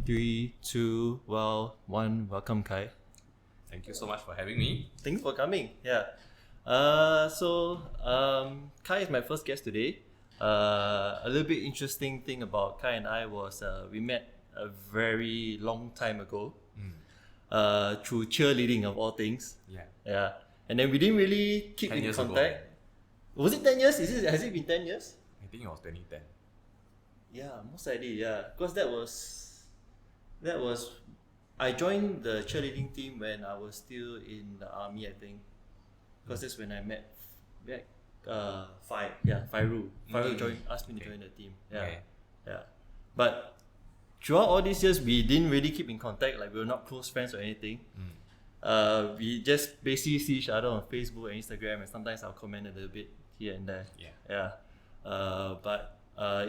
Three, two, well, one. Welcome, Khye. Thank you so much for having me. Thanks for coming. Yeah. Khye is my first guest today. A little bit interesting thing about Khye and I was we met a very long time ago. Through cheerleading of all things. Yeah. Yeah. And then we didn't really keep 10 in years contact. ago. Was it 10 years? Has it been 10 years? I think it was 2010. Yeah, most likely, yeah. Because that was I joined the cheerleading team when I was still in the army, I think. Because that's when I met back Fairu. Fairu asked me to join the team. Yeah. Okay. Yeah. But throughout all these years we didn't really keep in contact, like we were not close friends or anything. We just basically see each other on Facebook and Instagram, and sometimes I'll comment a little bit here and there. Yeah. But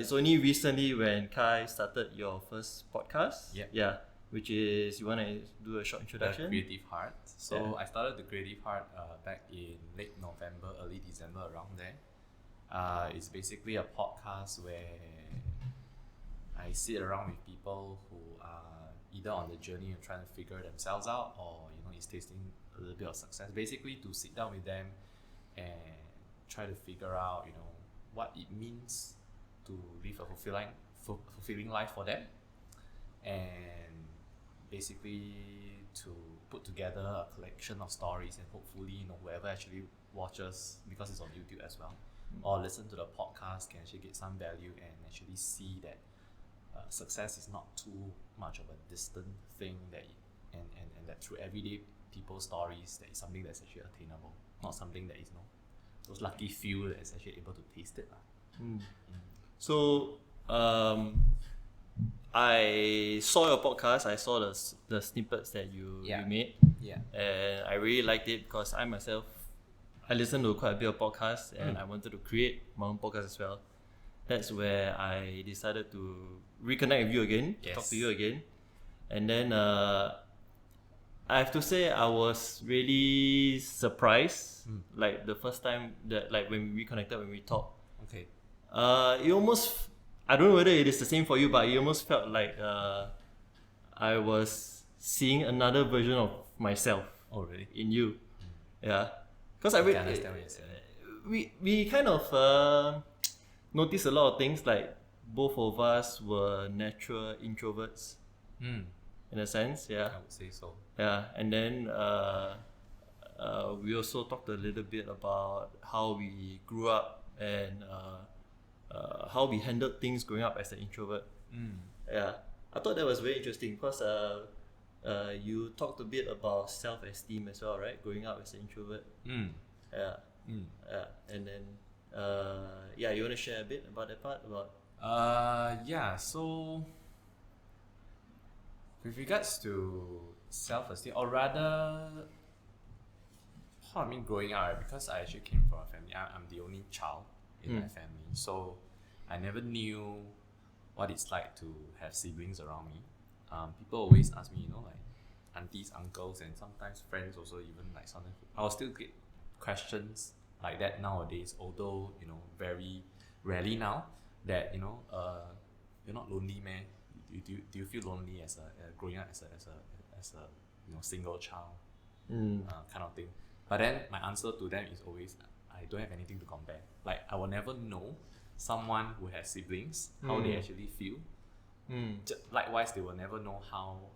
it's only recently when Khye started your first podcast. Yep. Yeah. Which is, you want to do a short The introduction? Creative Heart. So Yeah. I started the Creative Heart back in late November, early December, around there. It's basically a podcast where I sit around with people who are either on the journey of trying to figure themselves out, or is tasting a little bit of success. Basically, to sit down with them and try to figure out what it means to live a fulfilling life for them, and basically to put together a collection of stories, and hopefully whoever actually watches, because it's on YouTube as well, or listen to the podcast, can actually get some value and actually see that success is not too much of a distant thing, and that through everyday people's stories, that is something that's actually attainable, not something that is those lucky few that is actually able to taste it. So, I saw your podcast. I saw the snippets that you made, Yeah. and I really liked it because I myself, I listened to quite a bit of podcasts, and I wanted to create my own podcast as well. That's where I decided to reconnect with you again, talk to you again, and then I have to say I was really surprised. Like the first time that, like when we reconnected, when we talked, Okay. it almost, I don't know whether it is the same for you, but it almost felt like I was seeing another version of myself Oh, really? in you. Yeah, because I I understand what you're saying. we kind of noticed a lot of things, like both of us were natural introverts in a sense. Yeah. I would say so. Yeah, and then we also talked a little bit about how we grew up, and how we handled things growing up as an introvert. Yeah, I thought that was very interesting because you talked a bit about self-esteem as well, right? Growing up as an introvert. Yeah. Yeah, and then you want to share a bit about that part about? So with regards to self-esteem, or rather, growing up, right, because I actually came from a family, I'm the only child in my family, so I never knew what it's like to have siblings around me. People always ask me, like aunties, uncles, and sometimes friends also, even like sometimes I'll still get questions like that nowadays, although very rarely now, that you're not lonely, man. Do you feel lonely as a growing up as a single child, kind of thing? But then my answer to them is always, I don't have anything to compare. Like, I will never know someone who has siblings how they actually feel. Likewise, they will never know how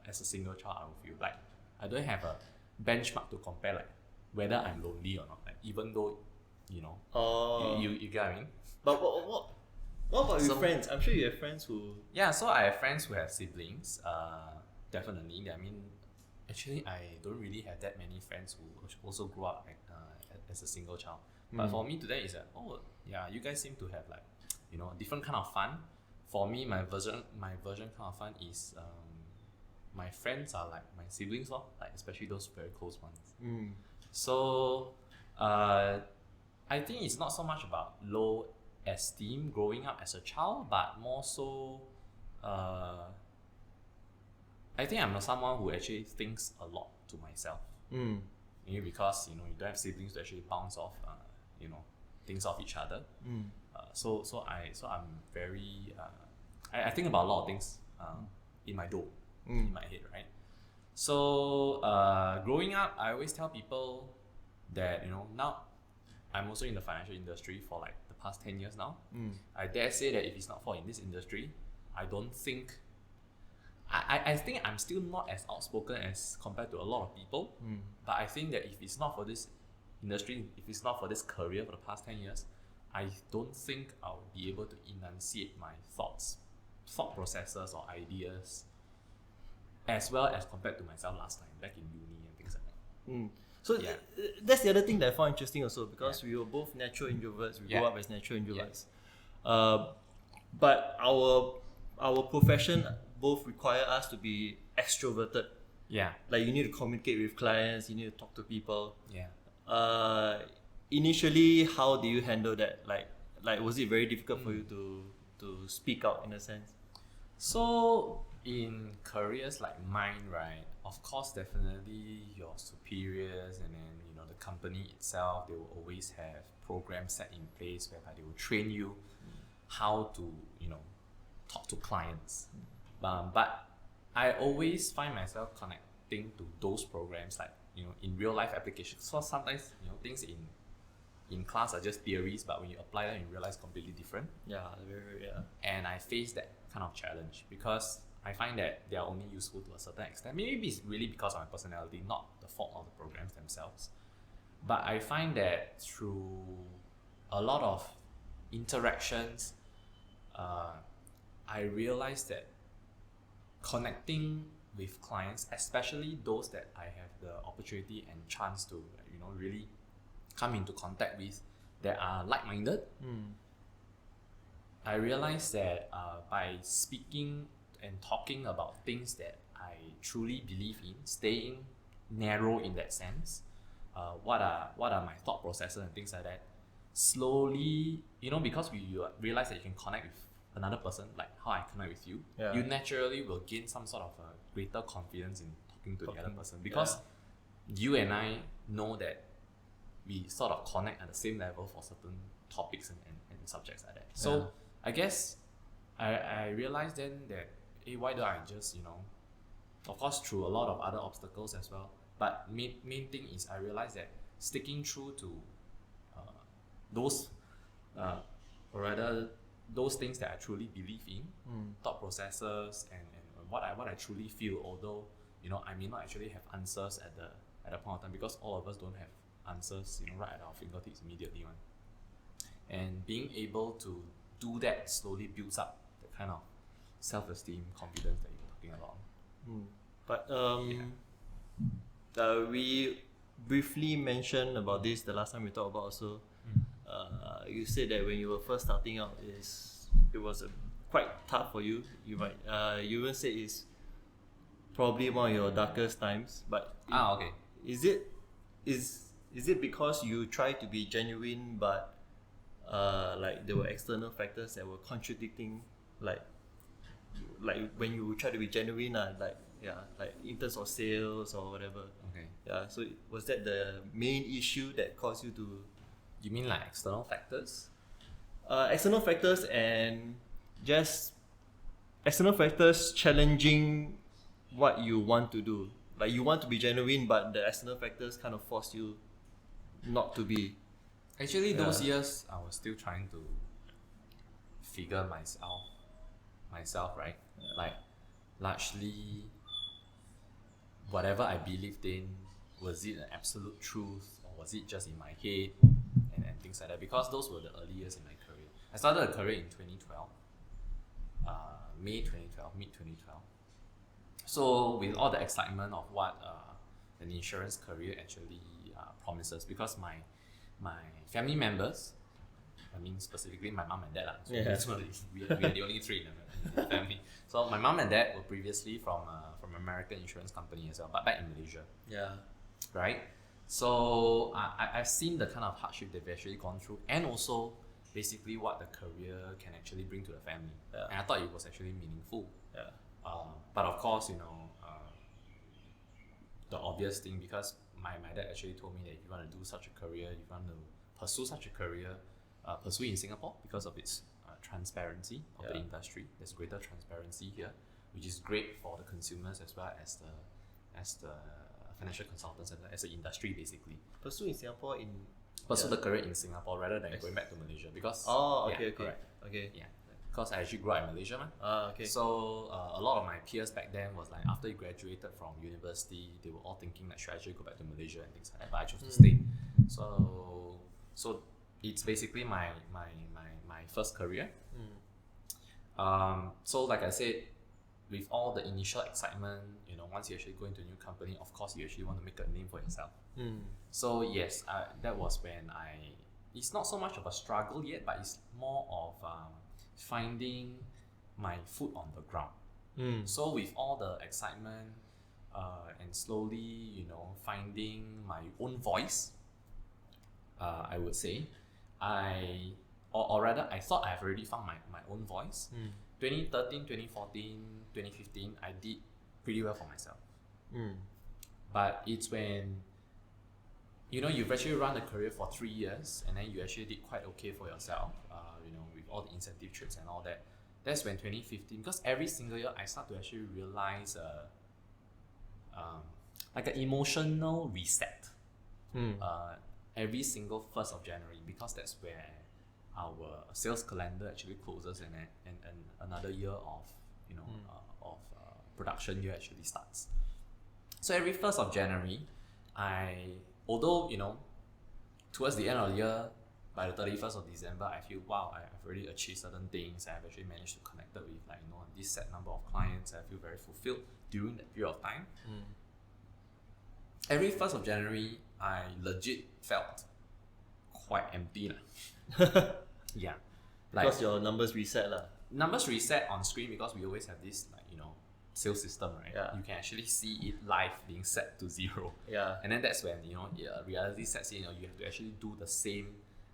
as a single child I will feel. Like, I don't have a benchmark to compare, like whether I'm lonely or not. Like, even though you get what I mean. But what about your friends? I'm sure you have friends who... Yeah, so I have friends who have siblings, definitely. I mean, actually, I don't really have that many friends who also grew up as a single child. But for me today, it's like, you guys seem to have like, a different kind of fun. For me, my version kind of fun is, my friends are like my siblings, like especially those very close ones. So, I think it's not so much about low esteem growing up as a child, but more so, I think I'm someone who actually thinks a lot to myself. Maybe because you don't have siblings to actually bounce off, things off each other. So I'm very. I think about a lot of things. in my dome, in my head, right? So growing up, I always tell people that now I'm also in the financial industry for like the past 10 years now. I dare say that if it's not for in this industry, I don't think I think I'm still not as outspoken as compared to a lot of people. But I think that if it's not for this industry, if it's not for this career for the past 10 years, I don't think I'll be able to enunciate my thought processes or ideas as well as compared to myself last time back in uni and things like that. So that's the other thing that I found interesting also, because we were both natural introverts. We grew up as natural introverts. But our profession both require us to be extroverted. Like you need to communicate with clients, you need to talk to people. Initially, how do you handle that? Like was it very difficult for you to speak out in a sense? So in careers like mine, right, of course, definitely your superiors and then the company itself, they will always have programs set in place whereby they will train you how to talk to clients. But I always find myself connecting to those programs like in real life applications. So sometimes things in class are just theories, but when you apply them in real life, it's completely different. And I face that kind of challenge because I find that they are only useful to a certain extent. Maybe it's really because of my personality, not the fault of the programs themselves. But I find that through a lot of interactions, I realized that connecting with clients, especially those that I have the opportunity and chance to really come into contact with that are like-minded, I realized that by speaking and talking about things that I truly believe in, staying narrow in that sense, what are my thought processes and things like that, slowly, because you realize that you can connect with another person, like how I connect with you, you naturally will gain some sort of a greater confidence in talking to the other person, because you and I know that we sort of connect at the same level for certain topics and subjects like that. So I guess I realized then that why do I just of course through a lot of other obstacles as well, but main thing is I realized that sticking true to those or rather those things that I truly believe in, thought processes and what I truly feel, although I may not actually have answers at the point of time, because all of us don't have answers right at our fingertips immediately. And being able to do that slowly builds up the kind of self-esteem, confidence that you're talking about. But we briefly mentioned about this the last time we talked about also. You said that when you were first starting out, it was quite tough for you. You might you even say it's probably one of your darkest times. But is it because you try to be genuine, but like there were external factors that were contradicting, like when you try to be genuine, like in terms of sales or whatever. So was that the main issue that caused you to? You mean like external factors? External factors and just external factors challenging what you want to do. Like you want to be genuine, but the external factors kind of force you not to be. Actually, those years I was still trying to figure myself, right? Like largely, whatever I believed in, was it an absolute truth or was it just in my head and things like that? Because those were the early years in my career. I started a career in 2012, May 2012, mid 2012. So with all the excitement of what an insurance career actually promises, because my family members, I mean specifically my mom and dad, so we are the only three in the family. So my mom and dad were previously from American insurance company as well, but back in Malaysia. Right? So I've seen the kind of hardship they've actually gone through, and also basically what the career can actually bring to the family. And I thought it was actually meaningful. But of course, the obvious thing, because my dad actually told me that if you want to do such a career, if you want to pursue such a career, pursue in Singapore because of its transparency of the industry. There's greater transparency here. which is great for the consumers as well as the financial consultants and as an industry basically. Pursue in Singapore Pursue the career in Singapore rather than going back to Malaysia because correct. Okay. Yeah. Because I actually grew up in Malaysia, okay. So a lot of my peers back then was like after you graduated from university, they were all thinking like should I actually go back to Malaysia and things like that. But I chose to stay. So it's basically my first career. So like I said, with all the initial excitement, once you actually go into a new company, of course you actually want to make a name for yourself. So yes, that was when it's not so much of a struggle yet, but it's more of finding my foot on the ground. So with all the excitement and slowly, finding my own voice, I would say, or rather I thought I've already found my own voice. 2013, 2014, 2015, I did pretty well for myself. But it's when you've actually run a career for 3 years and then you actually did quite okay for yourself, with all the incentive trips and all that. That's when 2015, because every single year I start to actually realize like an emotional reset. Every single 1st of January, because that's where our sales calendar actually closes and another year of production year actually starts. So every 1st of January, although towards the end of the year, by the 31st of December, I feel wow, I've already achieved certain things. I've actually managed to connect with this set number of clients. I feel very fulfilled during that period of time. Every 1st of January, I legit felt quite empty. Yeah. Because your numbers reset lah. Numbers reset on screen because we always have this sales system, right? Yeah. You can actually see it live being set to 0. Yeah. And then that's when reality sets in. You have to actually do the same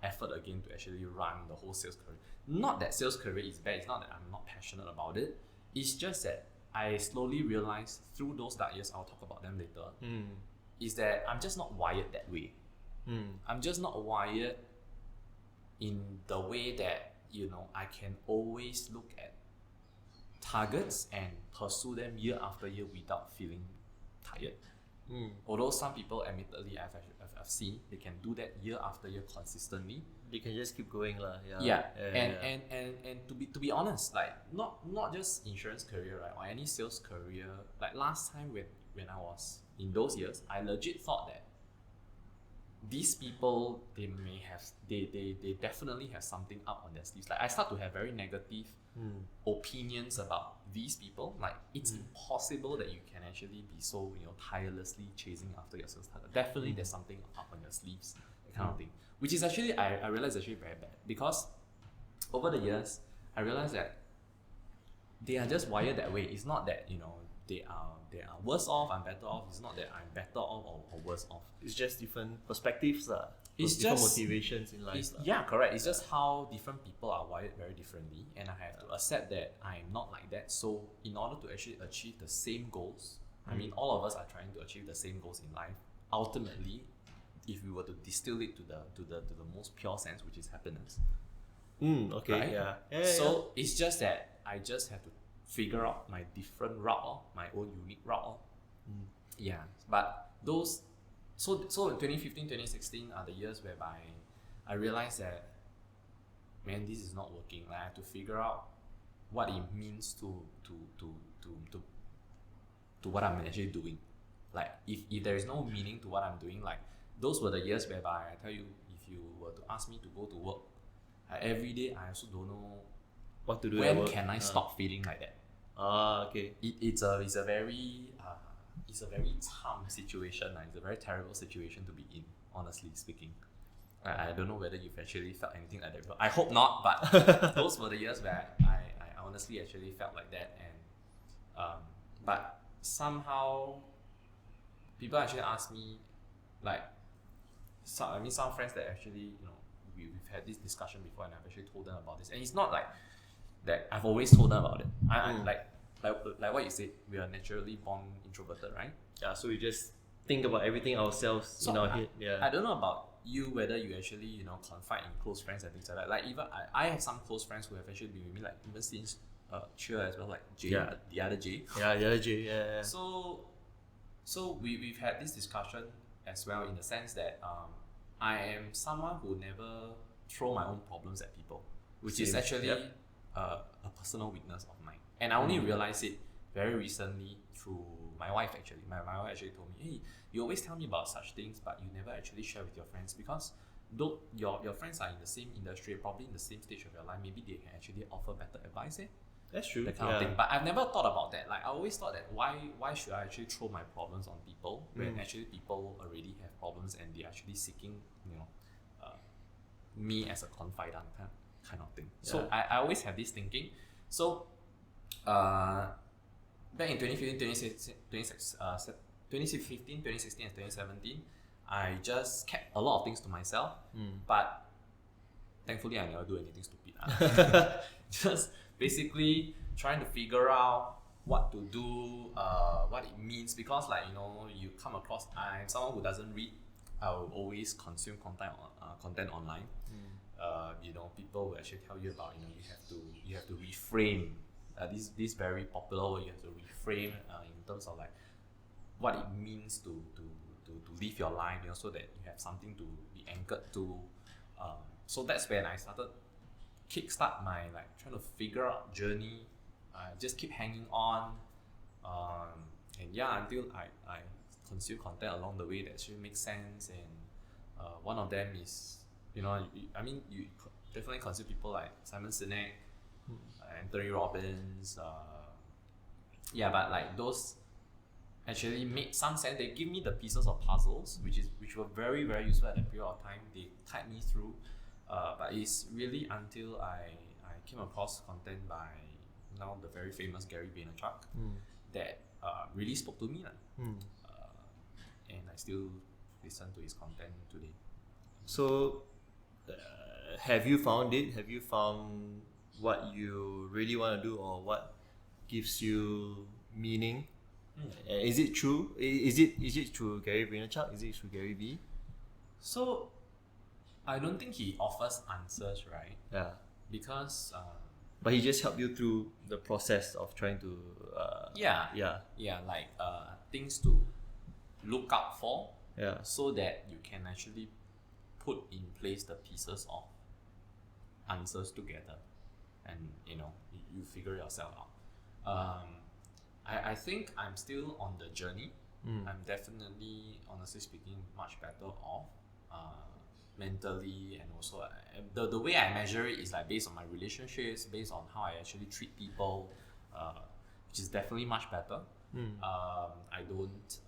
effort again to actually run the whole sales career. Not that sales career is bad. It's not that I'm not passionate about it. It's just that I slowly realized through those dark years, I'll talk about them later, is that I'm just not wired that way. I'm just not wired in the way that I can always look at targets and pursue them year after year without feeling tired. Although some people, admittedly, I've seen they can do that year after year consistently. They can just keep going lah. And to be honest, like not just insurance career, right, or any sales career. Like last time when I was in those years, I legit thought that these people, they definitely have something up on their sleeves. Like I start to have very negative opinions about these people. Like it's impossible that you can actually be so tirelessly chasing after your sales target. Definitely there's something up on your sleeves, that kind of thing. Which is actually I realized actually very bad, because over the years I realized that they are just wired that way. It's not that they are worse off, I'm better off. It's not that I'm better off or worse off. It's just different perspectives lah. It's different just motivations in life. Yeah, correct. It's just how different people are wired very differently, and I have to accept that I'm not like that. So in order to actually achieve the same goals, I mean, all of us are trying to achieve the same goals in life. Ultimately, if we were to distill it to the most pure sense, which is happiness. Okay. Right? Yeah. So it's just that I just have to figure out my different route, my own unique route. Yeah, but those. So in 2015, 2016 are the years whereby I realized that, man, this is not working. Like I have to figure out what it means to what I'm actually doing. Like if there is no meaning to what I'm doing, like those were the years whereby I tell you, if you were to ask me to go to work, every day I also don't know what to do. When can I stop feeling like that? Okay. It's a very tough situation. It's a very terrible situation to be in, honestly speaking. I don't know whether you've actually felt anything like that. I hope not, but those were the years where I honestly actually felt like that. And but somehow people actually ask me, like, some friends that actually, we've had this discussion before, and I've actually told them about this. And it's not like that I've always told them about it. I'm like what you said, we are naturally born introverted, right? Yeah, so we just think about everything ourselves in our head. Yeah. I don't know about you, whether you actually confide in close friends and things like that. Like even I have some close friends who have actually been with me like even since cheer as well, like J, Yeah. the other J. Yeah, the other J. Yeah. So we've had this discussion as well, in the sense that I am someone who never throw my own problems at people, which is Same. actually Yep. a personal weakness of mine. And I only realized it very recently through my wife actually. My wife actually told me, hey, you always tell me about such things, but you never actually share with your friends, because though your friends are in the same industry, probably in the same stage of your life, maybe they can actually offer better advice, That's true. that kind of thing. But I've never thought about that. Like, I always thought that why should I actually throw my problems on people when actually people already have problems and they're actually seeking, me as a confidant kind of thing. So I always have this thinking. So back in 2015, 2016, and 2017, I just kept a lot of things to myself. But thankfully, I never do anything stupid. Just basically trying to figure out what to do, what it means, because you come across, I'm someone who doesn't read. I will always consume content online. People will actually tell you about you have to reframe. This very popular word, you have to reframe in terms of like what it means to live your life, so that you have something to be anchored to. So that's when I started kickstart my trying to figure out journey. Just keep hanging on, until I consume content along the way that actually makes sense. And one of them is, you definitely consider people like Simon Sinek, Anthony Robbins. But those actually made some sense. They give me the pieces of puzzles, which were very, very useful at that period of time. They tied me through. But it's really until I came across content by now the very famous Gary Vaynerchuk that really spoke to me. And I still listen to his content today. So, have you found it? Have you found what you really want to do, or what gives you meaning? Is it true? Is it through Gary Vaynerchuk? Is it through Gary V? So, I don't think he offers answers, right? Yeah. Because but he just helped you through the process of trying to. things to look out for. Yeah. So that you can actually put in place the pieces of answers together, and you figure yourself out. I think I'm still on the journey. I'm definitely, honestly speaking, much better off mentally, and also the way I measure it is based on my relationships, based on how I actually treat people, which is definitely much better. I don't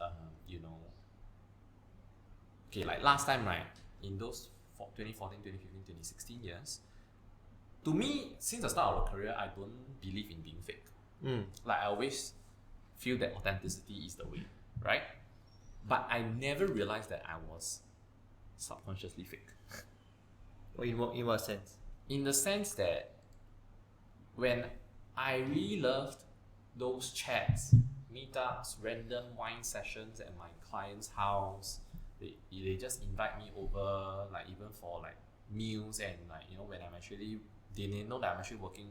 last time, right, in those 2014, 2015, 2016 years, to me, since the start of the career, I don't believe in being fake. I always feel that authenticity is the way, right? But I never realized that I was subconsciously fake. In what sense? In the sense that when I really loved those chats, meetups, random wine sessions at my client's house, they just invite me over, even for meals, and when I'm actually, they know that I'm actually working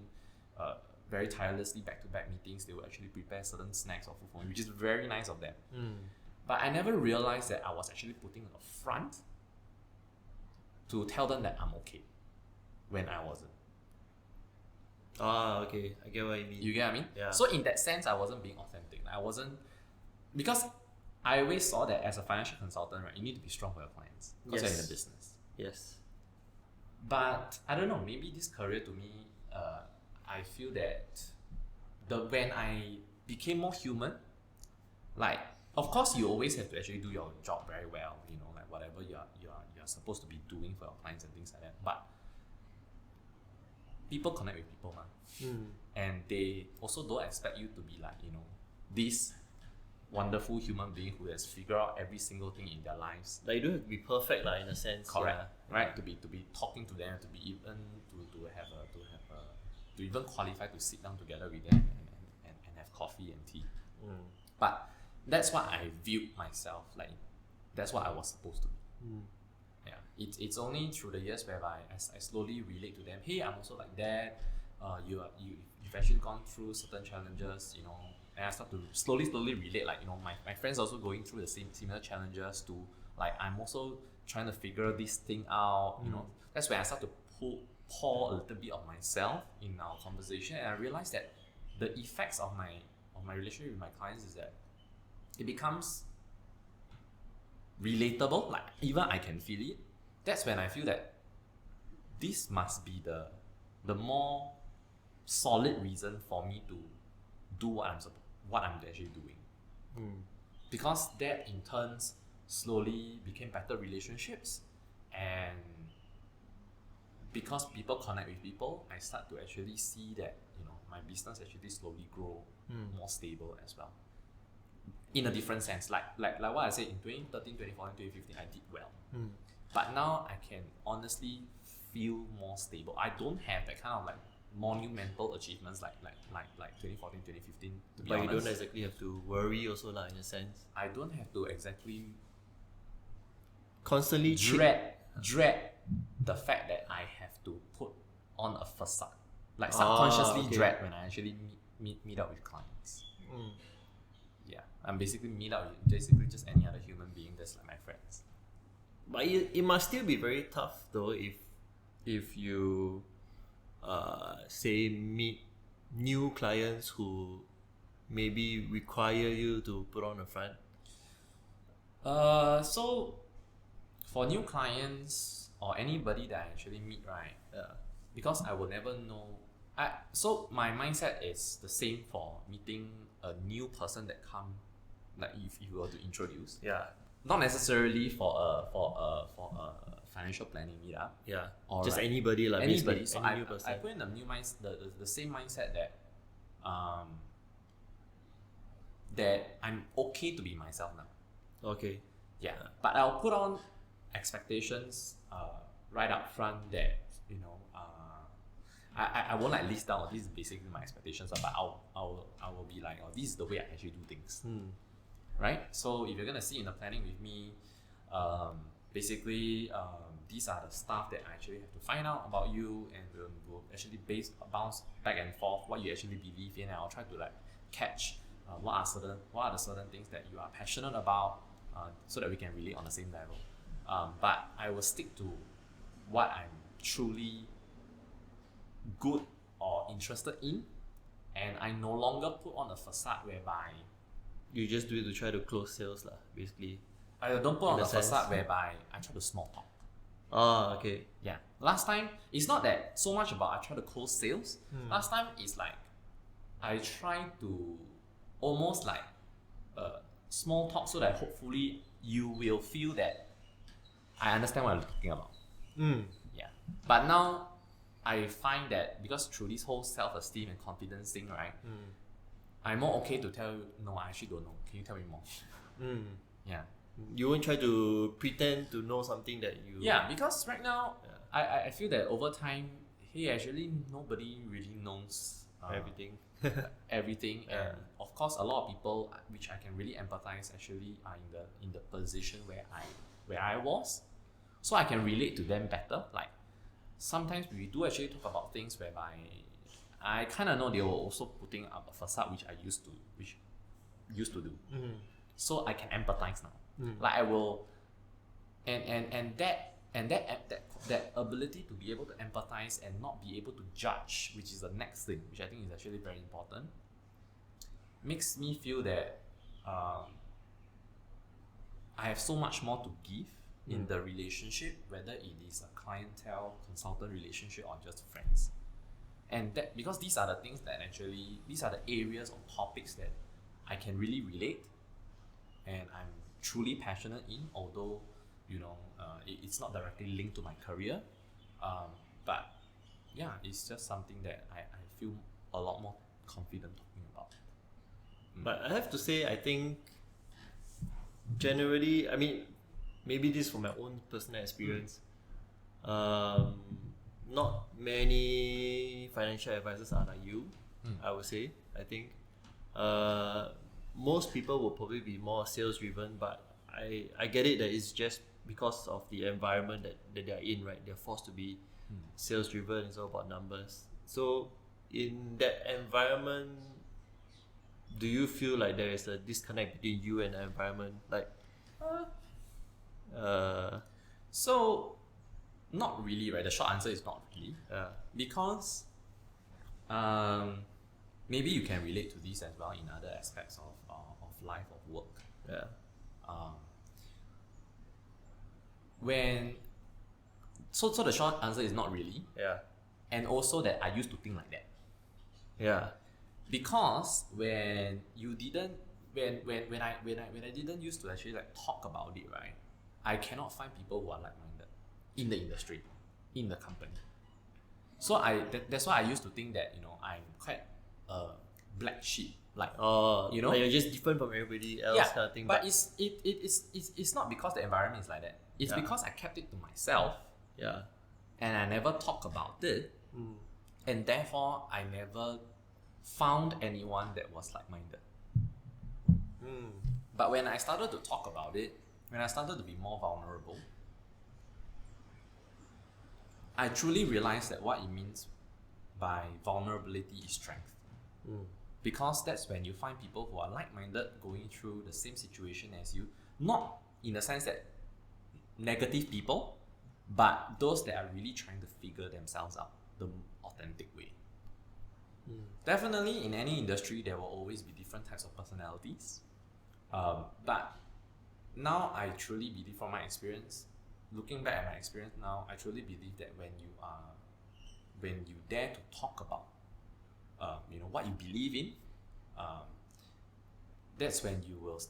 very tirelessly back-to-back meetings, they will actually prepare certain snacks or food for me, which is very nice of them. But I never realized that I was actually putting a front to tell them that I'm okay when I wasn't. Okay, I get what you mean. You get what I mean? Yeah. So in that sense, I wasn't being authentic. I wasn't, because I always saw that as a financial consultant, right, you need to be strong for your clients because you're in the business. Yes. But I don't know, maybe this career to me, I feel that when I became more human, of course you always have to actually do your job very well, whatever you're supposed to be doing for your clients and things like that. But people connect with people, and they also don't expect you to be this wonderful human being who has figured out every single thing in their lives. You don't have to be perfect, in a sense. Correct. Yeah. Right. To be talking to them, to be even to even qualify to sit down together with them and have coffee and tea. But that's what I viewed myself that's what I was supposed to be. Yeah. It's only through the years whereby I slowly relate to them. Hey, I'm also like that. you've actually gone through certain challenges, you know, and I start to slowly relate, like, you know, my friends also going through the similar challenges to, like, I'm also trying to figure this thing out, you know. That's when I start to pour a little bit of myself in our conversation, and I realized that the effects of my relationship with my clients is that it becomes relatable, like even I can feel it. That's when I feel that this must be the more solid reason for me to do what I'm actually doing. Because that in turn slowly became better relationships, and because people connect with people, I start to actually see that, you know, my business actually slowly grow more stable as well. In a different sense, like what I said, in 2013, 2014, 2015, I did well. But now I can honestly feel more stable. I don't have that kind of like monumental achievements like 2014, 2015. To be But honest, you don't exactly have to worry also lah, in a sense. I don't have to exactly Constantly dread the fact that I have to put on a facade, like subconsciously dread when I actually meet up with clients. Yeah, I'm basically meet up with basically just any other human being that's like my friends. But it must still be very tough though if you say meet new clients who maybe require you to put on a front. So for new clients or anybody that I actually meet, right? Because I will never know. So my mindset is the same for meeting a new person that come, like if you were to introduce. Yeah. Not necessarily for a financial planning meetup. Yeah. Or just like anybody like anybody. So any new person. I put in the same mindset that that I'm okay to be myself now. Okay. Yeah. But I'll put on expectations right up front that, you know, I won't like list down, this is basically my expectations, but I will be like, oh, this is the way I actually do things. Right? So if you're gonna sit in the planning with me, basically these are the stuff that I actually have to find out about you, and we'll actually bounce back and forth what you actually believe in, and I'll try to like catch what are the certain things that you are passionate about, so that we can relate on the same level. But I will stick to what I'm truly good or interested in, and I no longer put on a facade whereby You just do it to try to close sales lah, basically. I don't put on In a a sense. facade whereby I try to small talk. Okay. Yeah. Last time, it's not that so much about I try to close sales. Last time, it's like I try to almost like small talk so that hopefully you will feel that I understand what I'm talking about. Yeah. But now, I find that because through this whole self-esteem and confidence thing, right, I'm more okay to tell you, no, I actually don't know. Can you tell me more? Yeah. You won't try to pretend to know something that you... Yeah, because right now, I feel that over time, hey, actually nobody really knows everything. everything, and of course, a lot of people which I can really empathize actually are in the position where I was, so I can relate to them better. Like sometimes we do actually talk about things whereby I kind of know they were also putting up a facade which I used to do, so I can empathize now. Like I will, and that ability to be able to empathize and not be able to judge, which is the next thing, which I think is actually very important, makes me feel that I have so much more to give in the relationship, whether it is a clientele, consultant relationship, or just friends. And that, because these are the things that actually, these are the areas or topics that I can really relate and I'm truly passionate in, although, you know, it's not directly linked to my career. But yeah, it's just something that I feel a lot more confident talking about. But I have to say, I think generally, I mean, maybe this from my own personal experience, not many financial advisors are like you, I would say. I think most people will probably be more sales driven, but I get it that it's just because of the environment that they are in, right? They're forced to be sales driven. It's all about numbers. So in that environment, do you feel like there is a disconnect between you and the environment? Like, So, not really, right? The short answer is not really. yeah, Because maybe you can relate to this as well in other aspects of life, of work. yeah, So the short answer is not really. yeah, And also that I used to think like that. yeah, Because when I didn't used to actually like talk about it, right? I cannot find people who are like-minded in the industry, in the company. So that's why I used to think that, you know, I'm quite a black sheep, like, you know, like you're just different from everybody else, kind of thing. but it's not because the environment is like that. It's because I kept it to myself, yeah, and I never talk about it, and therefore I never found anyone that was like-minded. But when I started to talk about it, when I started to be more vulnerable, I truly realized that what it means by vulnerability is strength. Because that's when you find people who are like-minded, going through the same situation as you, not in the sense that negative people, but those that are really trying to figure themselves out the authentic way. Definitely in any industry there will always be different types of personalities, but now I truly believe, from my experience, looking back at my experience now, I truly believe that when you dare to talk about you know, what you believe in, that's when you will,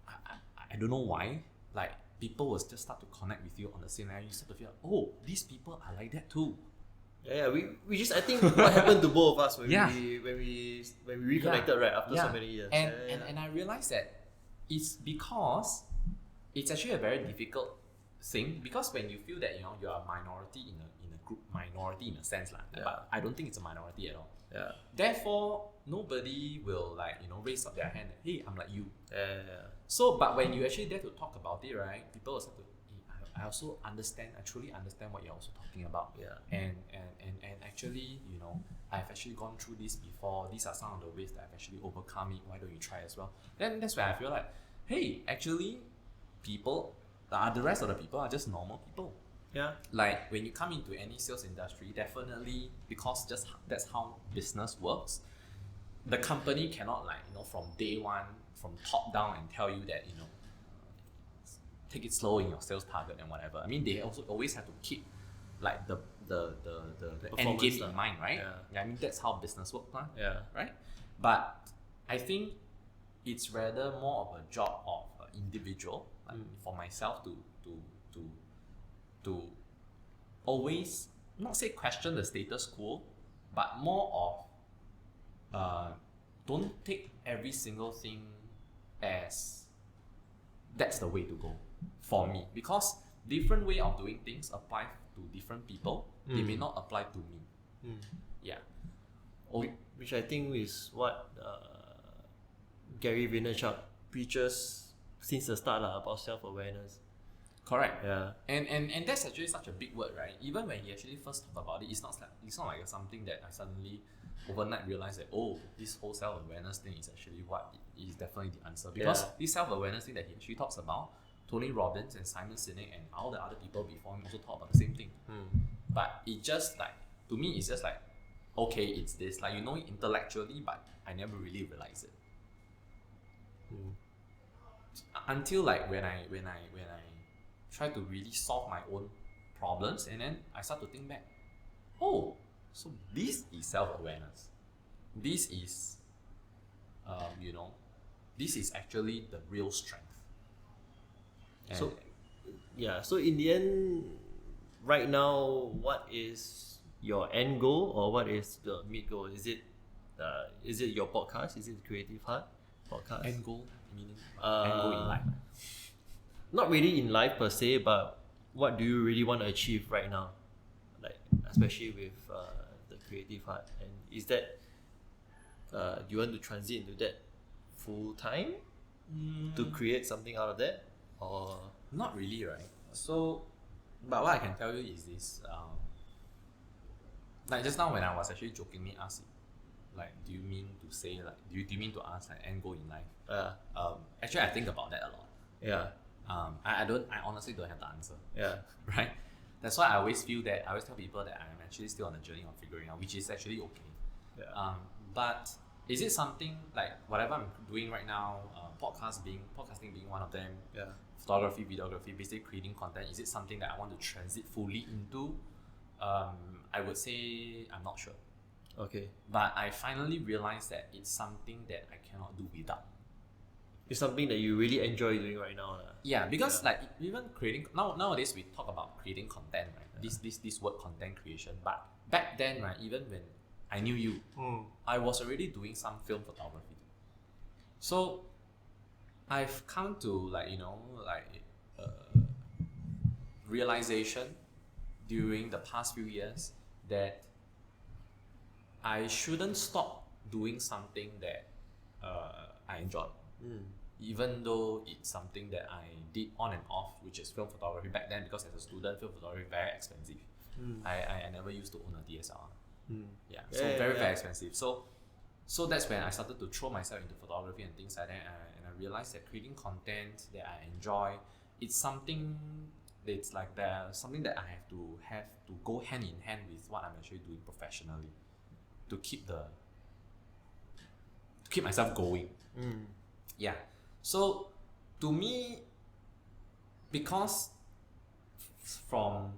I don't know why, like, people will just start to connect with you on the same level. You start to feel, oh, these people are like that too. Yeah, we just, I think what happened to both of us when Yeah. we reconnected, right, after so many years. And I realized that it's because it's actually a very difficult thing, because when you feel that, you know, you are a minority in a group, minority in a sense, but I don't think it's a minority at all. Yeah. Therefore, nobody will, like, you know, raise up their hand, hey, I'm like you. Yeah. So, but when you actually dare to talk about it, right, people will start to, I also understand, I truly understand what you're also talking about. Yeah. And actually, you know, I've actually gone through this before. These are some of the ways that I've actually overcome it. Why don't you try as well? Then that's where I feel like, hey, actually, people, the rest of the people are just normal people. Yeah. Like, when you come into any sales industry, definitely, because just that's how business works, the company cannot, like, you know, from day one, from top down, and tell you that, you know, take it slow in your sales target and whatever. I mean, they also always have to keep, like, the end game in mind, right? Yeah. I mean, that's how business works, Yeah. right? But I think it's rather more of a job of an individual, like for myself to always, not say question the status quo, but more of don't take every single thing as that's the way to go for me, because different way of doing things apply to different people. They may not apply to me. Yeah. Which I think is what Gary Vaynerchuk preaches since the start about self-awareness. Correct. Yeah. And that's actually such a big word, right? Even when he actually first talked about it, it's not like something that I suddenly overnight realized that, oh, this whole self-awareness thing is actually what is definitely the answer. Because this self-awareness thing that he actually talks about, Tony Robbins and Simon Sinek and all the other people before him also talk about the same thing. But it just, like, to me, it's just like, okay, it's this, like, you know it intellectually, but I never really realized it. Until, like, when I try to really solve my own problems, and then I start to think back, oh, so this is self-awareness. This is, you know, this is actually the real strength. And so in the end, right now, what is your end goal, or what is the mid goal? Is it your podcast? Is it Creative Heart podcast? End goal, meaning end goal in life. Not really in life per se, but what do you really want to achieve right now? Like, especially with the Creative Heart, and is that do you want to transit into that full time to create something out of that, or not really, right? So, but what I can tell you is this: Like just now when I was actually jokingly asked, like, do you mean to say like, do you mean to ask like end goal in life? Actually, I think about that a lot. Yeah. I honestly don't have the answer. Yeah. Right. That's why I always feel that I always tell people that I'm actually still on the journey of figuring out, which is actually okay. Yeah. But is it something like whatever I'm doing right now, podcasting being one of them, Yeah. photography, videography, basically creating content, is it something that I want to transit fully into? I would say I'm not sure. Okay. But I finally realized that it's something that I cannot do without. It's something that you really enjoy doing right now. Yeah, because like even creating nowadays we talk about creating content, right? Yeah. This word content creation. But back then, right, even when I knew you, I was already doing some film photography. So I've come to realization during the past few years that I shouldn't stop doing something that I enjoy. Even though it's something that I did on and off, which is film photography back then, because as a student, film photography very expensive. I never used to own a DSLR. Very expensive. So that's when I started to throw myself into photography and things like that, and I realized that creating content that I enjoy, it's something that's like something that I have to go hand in hand with what I'm actually doing professionally, to keep myself going. Yeah. So to me, because from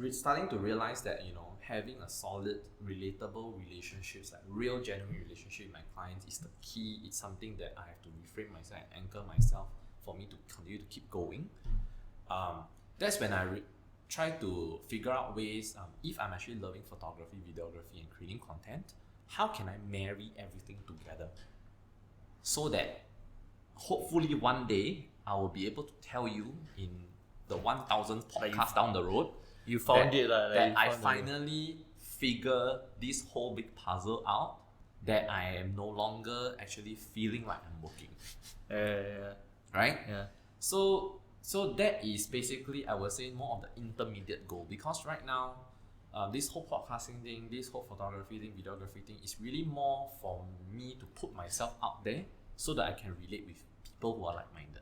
starting to realize that having a solid, relatable relationships, like real, genuine relationship with my clients is the key. It's something that I have to reframe myself and anchor myself for me to continue to keep going. That's when I try to figure out ways, if I'm actually loving photography, videography, and creating content, how can I marry everything together so that hopefully one day I will be able to tell you in the 1000th podcast down the road, you found that I finally figure this whole big puzzle out, that I am no longer actually feeling like I'm working. Right? Yeah. So that is basically, I would say, more of the intermediate goal, because right now, this whole podcasting thing, this whole photography thing, videography thing is really more for me to put myself out there so that I can relate with people who are like-minded.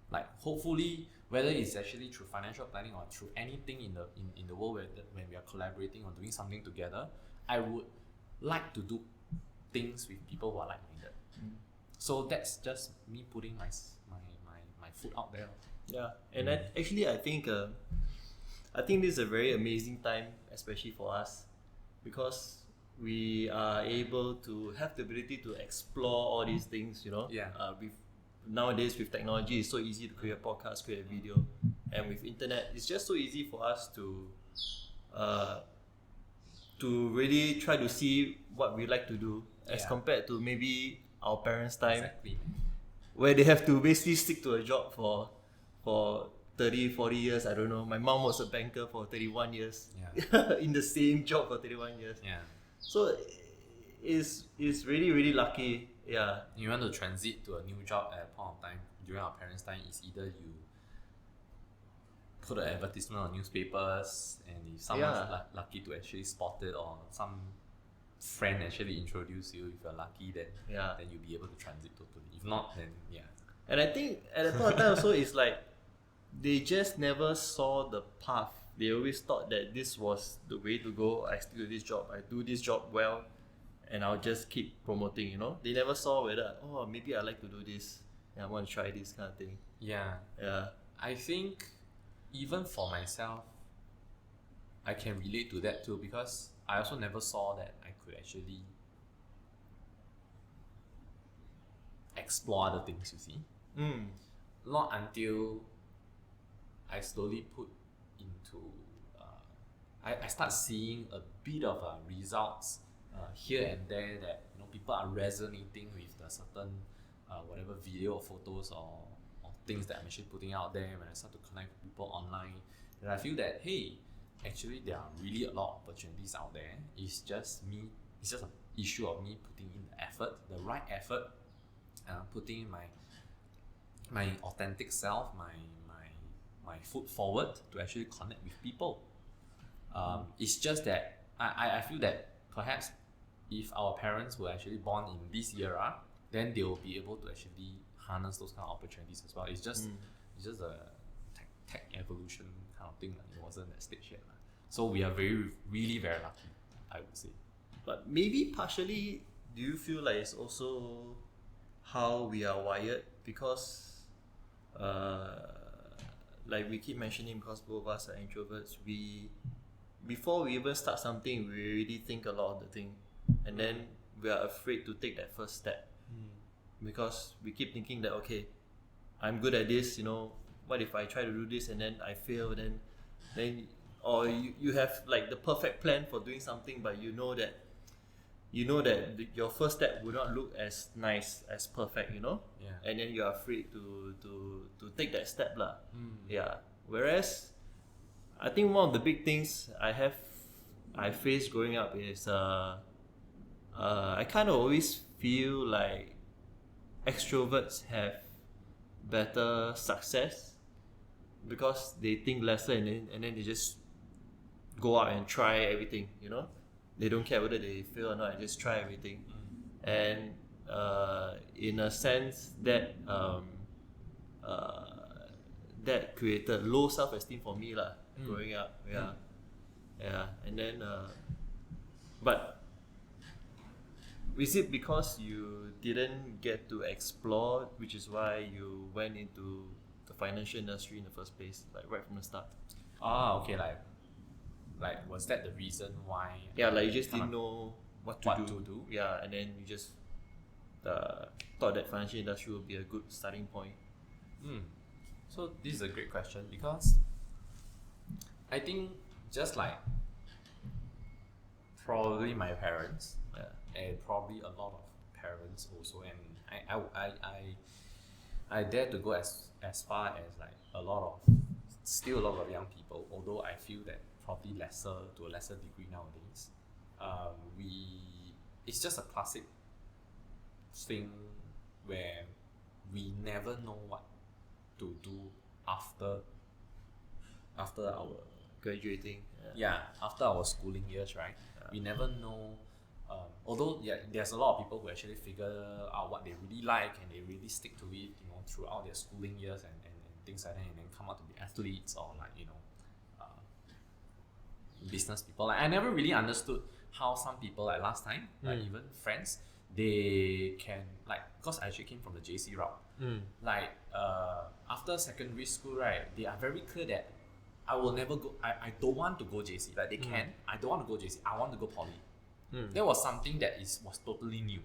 Like hopefully, whether it's actually through financial planning or through anything in the world when we are collaborating or doing something together, I would like to do things with people who are like-minded. So that's just me putting my foot out there. Yeah, and I think this is a very amazing time, especially for us, because we are able to have the ability to explore all these things. Nowadays with technology, it's so easy to create a podcast, create a video, and with internet, it's just so easy for us to really try to see what we like to do, as compared to maybe our parents' time, where they have to basically stick to a job for 30, 40 years. I don't know. My mom was a banker for 31 years. In the same job for 31 years. So it's really, really lucky. Yeah. You want to transit to a new job at a point of time during our parents' time, is either you put an advertisement on newspapers, and if someone's lucky to actually spot it, or some friend actually introduce you, if you're lucky, then you'll be able to transit totally. If not, then And I think at that point of time also, it's like they just never saw the path. They always thought that this was the way to go. I stick to this job, I do this job well, and I'll just keep promoting, They never saw whether, maybe I like to do this, and I want to try this kind of thing. Yeah. I think even for myself, I can relate to that too, because I also never saw that I could actually explore other things, you see. Not until I slowly put into I start seeing a bit of results here and there, that people are resonating with the certain whatever video or photos or things that I'm actually putting out there. When I start to connect with people online, and I feel that, hey, actually there are really a lot of opportunities out there. It's just an issue of me putting in the effort, the right effort, putting in my authentic self, my foot forward to actually connect with people. It's just that I feel that perhaps if our parents were actually born in this era, then they will be able to actually harness those kind of opportunities as well. It's just a tech evolution kind of thing. It wasn't that stage yet. So we are really very lucky, I would say. But maybe partially, do you feel like it's also how we are wired? Because like we keep mentioning, because both of us are introverts, before we even start something, we really think a lot of the thing, and then we are afraid to take that first step because we keep thinking that, okay, I'm good at this, what if I try to do this and then I fail, then or you have like the perfect plan for doing something, but you know that your first step will not look as nice as perfect, and then you're afraid to take that step lah. Yeah. Whereas I think one of the big things I faced growing up is I kind of always feel like extroverts have better success because they think lesser, and then they just go out and try everything, they don't care whether they fail or not, and just try everything. And in a sense that that created low self-esteem for me lah, growing up. And then but is it because you didn't get to explore, which is why you went into the financial industry in the first place, like right from the start? Okay, like was that the reason why? Yeah, like you just didn't know what to do. Yeah, and then you just thought that financial industry would be a good starting point. So this is a great question, because I think just like probably my parents, and probably a lot of parents also, and I dare to go as far as like still a lot of young people, although I feel that probably to a lesser degree nowadays. It's just a classic thing where we never know what to do after our Graduating. after our schooling years, right? We never know. Although there's a lot of people who actually figure out what they really like and they really stick to it, throughout their schooling years and things like that, and then come out to be athletes or business people. Like, I never really understood how some people, like last time, like even friends, they can, like, because I actually came from the JC route. Like after secondary school, right, they are very clear that I will never go. I don't want to go JC. Like they can. I don't want to go JC. I want to go poly. That was something that was totally new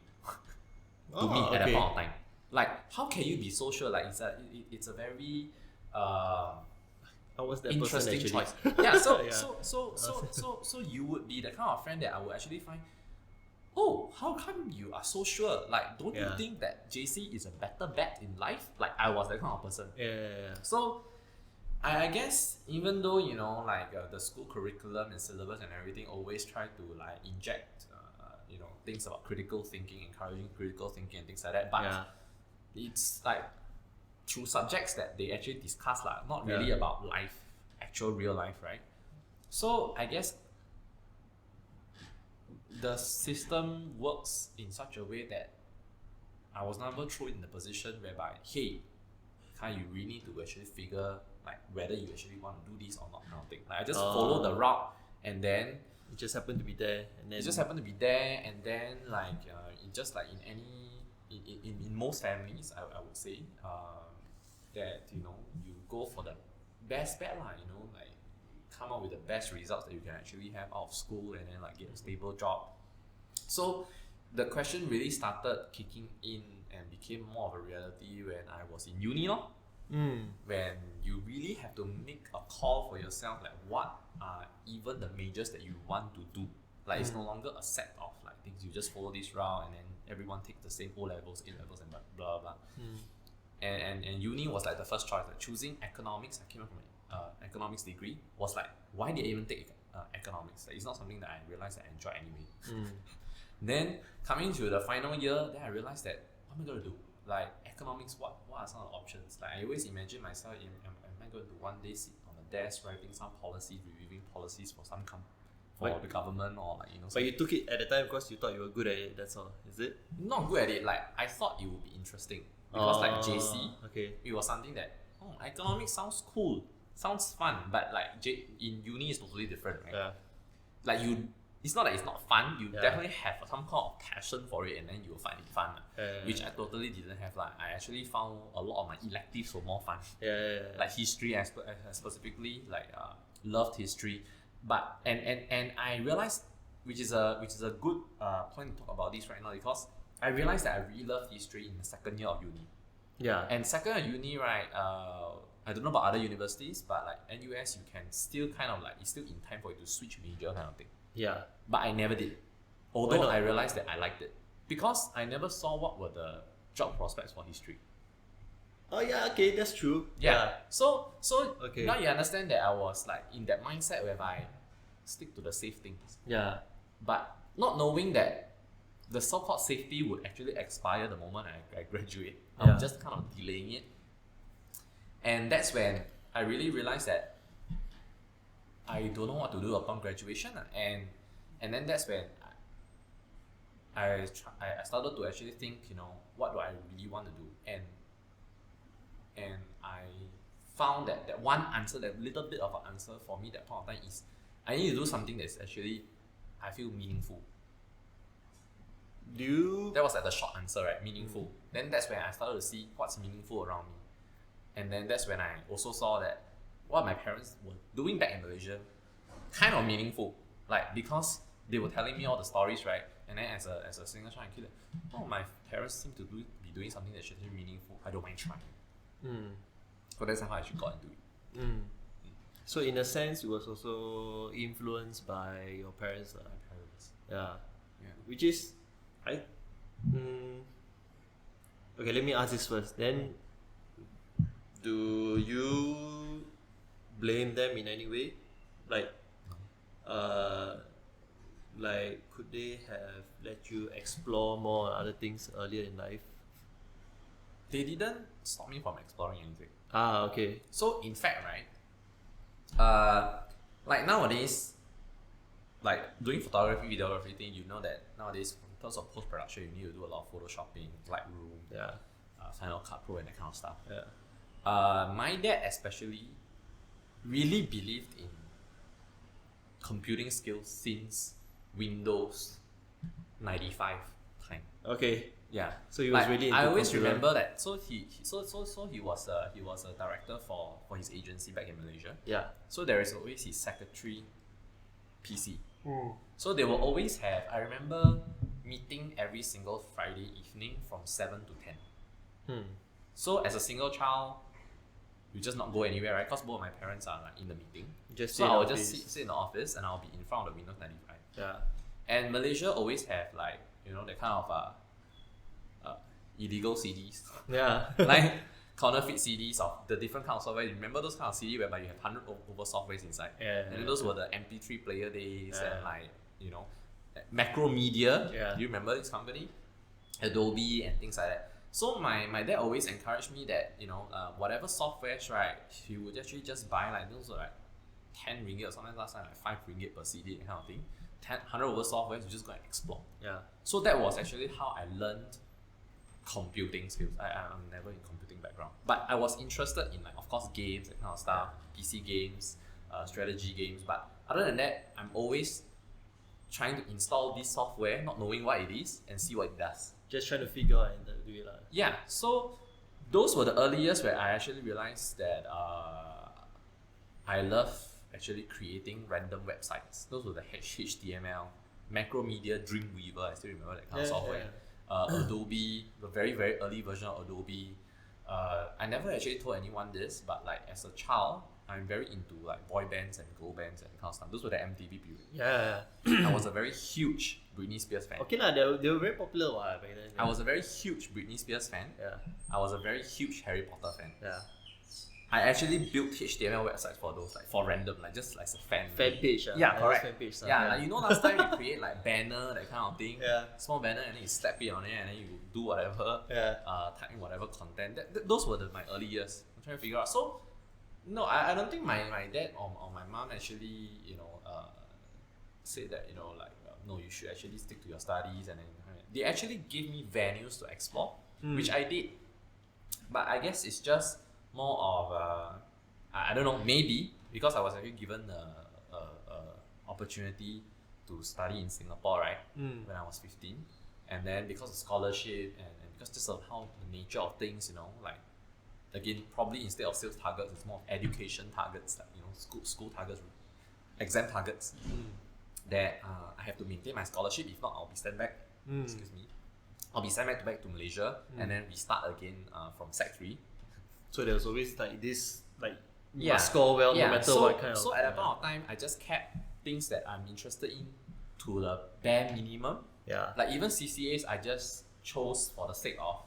to me at that point of time. Like, how can you be so sure? Like it's a very How was that interesting person choice. actually? So you would be the kind of friend that I would actually find, oh, how come you are so sure? Like, don't you think that JC is a better bet in life? Like, I was that kind of person. So I guess even though the school curriculum and syllabus and everything always try to like inject things about critical thinking, encouraging critical thinking and things like that, but it's like through subjects that they actually discuss not really about life, actual real life, right? So I guess the system works in such a way that I was never thrown in the position whereby, hey, Khye, you really need to actually figure like whether you actually want to do this or not, kind of thing. Like I just follow the route, and then it just happened to be there, and then it just happened to be there, and then like it just like in any in most families, I would say that you go for the best bet like come up with the best results that you can actually have out of school, and then like get a stable job. So the question really started kicking in and became more of a reality when I was in uni when you really have to make a call for yourself, like what are even the majors that you want to do. Like it's no longer a set of like things, you just follow this route and then everyone takes the same O-levels, A-levels and blah blah blah. And uni was like the first choice. Like choosing economics, I came up from an economics degree, was like, why did I even take economics? Like, it's not something that I realized I enjoy anyway. Then coming to the final year, then I realized that what am I going to do? Like economics, what are some of the options? Like I always imagine myself, am I going to one day sit on a desk writing some policies, reviewing policies for for But- the government or like But you took it at the time because you thought you were good at it. That's all. Is it? not good at it. Like I thought it would be interesting because like JC, Okay. it was something that economics sounds cool, sounds fun, but like in uni is totally different, right? Yeah. Like it's not that it's not fun. You Yeah. definitely have some kind of passion for it, and then you will find it fun, which I totally didn't have. Like I actually found a lot of my electives were more fun. Yeah. Like history, I specifically like loved history, but and I realized, which is a good point to talk about this right now, because I realized that I really love history in the second year of uni. Yeah. And second year of uni, right? I don't know about other universities, but like NUS, you can still kind of like it's still in time for you to switch major kind of thing. Yeah. But I never did. Why Although not? I realized that I liked it because I never saw what were the job prospects for history. Oh yeah. Okay, that's true. Yeah. So Okay. now you understand that I was like in that mindset whereby stick to the safe things, Yeah. but not knowing that the so-called safety would actually expire the moment I graduate. Yeah. I'm just kind of delaying it, and that's when I really realized that I don't know what to do upon graduation, and then that's when I started to actually think, what do I really want to do, and I found that one answer, that little bit of an answer for me that point of time is I need to do something that's actually I feel meaningful. Do you? That was like the short answer, right? Meaningful. Then that's when I started to see what's meaningful around me, and then that's when I also saw that what my parents were doing back in Malaysia kind of meaningful, like because they were telling me all the stories, right? And then as a single child kid, my parents seem to be doing something that's actually meaningful. I don't mind trying. So that's how I actually got into it. So in a sense, it was also influenced by your parents, lah. My parents. Yeah. Which is, okay. Let me ask this first. Then, do you blame them in any way? Like, like could they have let you explore more other things earlier in life? They didn't stop me from exploring anything. Okay. So in fact, right, like nowadays, like doing photography, videography thing, you know that nowadays in terms of post production, you need to do a lot of photoshopping, Lightroom, Yeah. Final Cut Pro, and that kind of stuff. Yeah. My dad especially really believed in computing skills since Windows 95 time. Okay. Yeah. So he was Like, really into I always computer. remember that. So he was a director for his agency back in Malaysia. Yeah. So there is always his secretary PC. So they will always have, I remember meeting every single Friday evening from 7 to 10. So as a single child, you just not go anywhere, right? Because both of my parents are like in the meeting. Just So stay in I will the just office. sit in the office and I'll be in front of the Windows 95. Yeah. And Malaysia always have like, that kind of illegal CDs. Yeah. Like counterfeit CDs of the different kind of software. You remember those kind of CD whereby you have 100 over softwares inside? Yeah. And then those were the MP3 player days Yeah. and like, Macro Media. Yeah. Do you remember this company? Adobe and things like that. So my dad always encouraged me that, whatever softwares, right, he would actually just buy like those were like 10 ringgit or something last time, like 5 ringgit per CD, that kind of thing. 100 over softwares, you just go and explore. Yeah. So that was actually how I learned computing skills. I'm never in computing background, but I was interested in like, of course, games, that kind of stuff, PC games, strategy games. But other than that, I'm always trying to install this software, not knowing what it is, and see what it does. Just trying to figure out and do it. Yeah, so those were the early years where I actually realized that I love actually creating random websites. Those were the HTML, Macromedia, Dreamweaver, I still remember that kind of software. Adobe, the very, very early version of Adobe. I never actually told anyone this, but like as a child, I'm very into like boy bands and girl bands and that kind of stuff. Those were the MTV period. Yeah. I was a very huge Britney Spears fan. Okay lah, they were very popular back then. I was a very huge Britney Spears fan. Yeah. I was a very huge Harry Potter fan. Yeah. I actually built HTML websites for those, like for random, like just like a fan page. Yeah, I correct. Fan page, Yeah, like last time you create like banner, that kind of thing. Yeah. Small banner, and then you slap it on it, and then you do whatever. Yeah. Type in whatever content. Those were my early years. I'm trying to figure out. So, no, I don't think my dad or my mom actually said that, no, you should actually stick to your studies, and then they actually gave me venues to explore, which I did. But I guess it's just more of I don't know, maybe because I was actually given a opportunity to study in Singapore, right, when I was 15, and then because of scholarship and because just of how the nature of things, like, again, probably instead of sales targets, it's more of education targets, like, school targets, exam targets, that I have to maintain my scholarship. If not, I'll be sent back. Excuse me. I'll be sent back to Malaysia, and then we start again from Sec 3. So there's always like this, like, you must score well no matter what kind of. So at that point of time, I just kept things that I'm interested in to the bare minimum. Yeah. Like even CCAs, I just chose for the sake of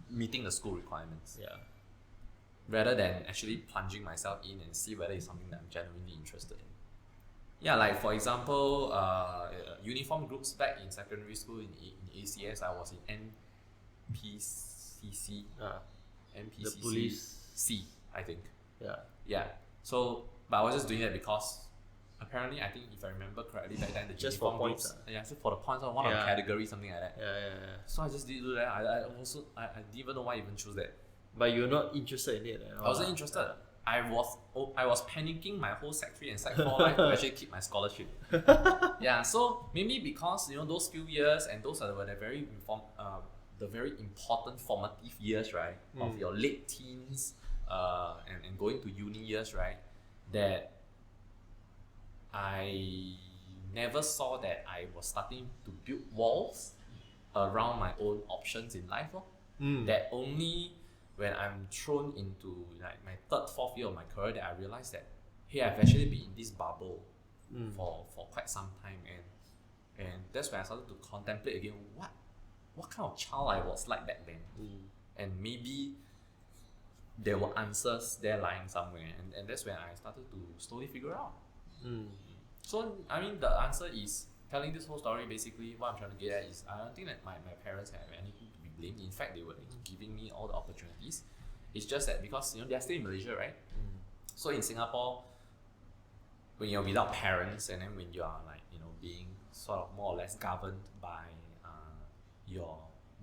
meeting the school requirements. Yeah. Rather than actually plunging myself in and see whether it's something that I'm genuinely interested in. Yeah, like for example, uniform groups back in secondary school in ACS, I was in NPCC. NPCC. The police. C, I think. Yeah. Yeah. So, but I was just doing that because apparently, I think if I remember correctly, back then the just uniform for points. groups, just for the points of one of the category, something like that. Yeah. So I just did do that. I didn't even know why I even choose that. But you're not interested in it at all. I wasn't interested. I was panicking my whole Sec 3 and Sec 4 life to actually keep my scholarship. Yeah, so maybe because those few years, and those are the very important formative years, right, of your late teens, and going to uni years, right, that I never saw that I was starting to build walls around my own options in life. That only when I'm thrown into like my 3rd, 4th year of my career that I realized that, hey, I've actually been in this bubble for quite some time, and that's when I started to contemplate again what kind of child I was like back then, and maybe there were answers there lying somewhere, and that's when I started to slowly figure out. So I mean, the answer is telling this whole story. Basically, what I'm trying to get at is I don't think that my parents have anything to be blamed. In fact, they were giving me all the opportunities. It's just that because they're still in Malaysia, right? So in Singapore, when you're without parents, and then when you are like being sort of more or less governed by your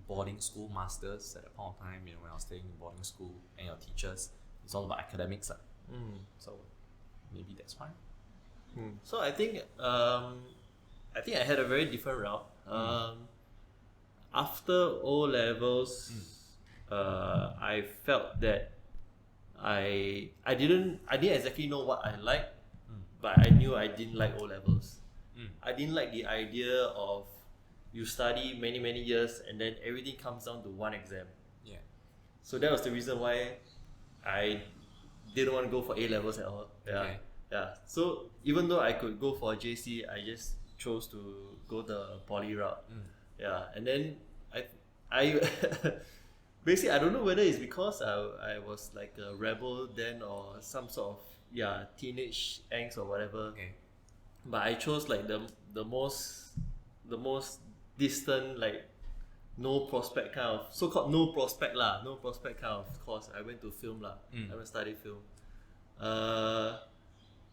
boarding school masters at that point of time, when I was staying in boarding school, and your teachers, it's all about academics. So maybe that's why. So I think I had a very different route. After O levels, I felt that I didn't exactly know what I liked, but I knew I didn't like O levels. I didn't like the idea of you study many years and then everything comes down to one exam. Yeah. So that was the reason why I didn't want to go for A levels at all. Yeah. Okay. Yeah. So even though I could go for JC, I just chose to go the poly route. Yeah. And then I basically I don't know whether it's because I was like a rebel then or some sort of teenage angst or whatever. Okay. But I chose like the most distant, like no prospect kind of so-called no prospect kind of course. I went to film I went to study film.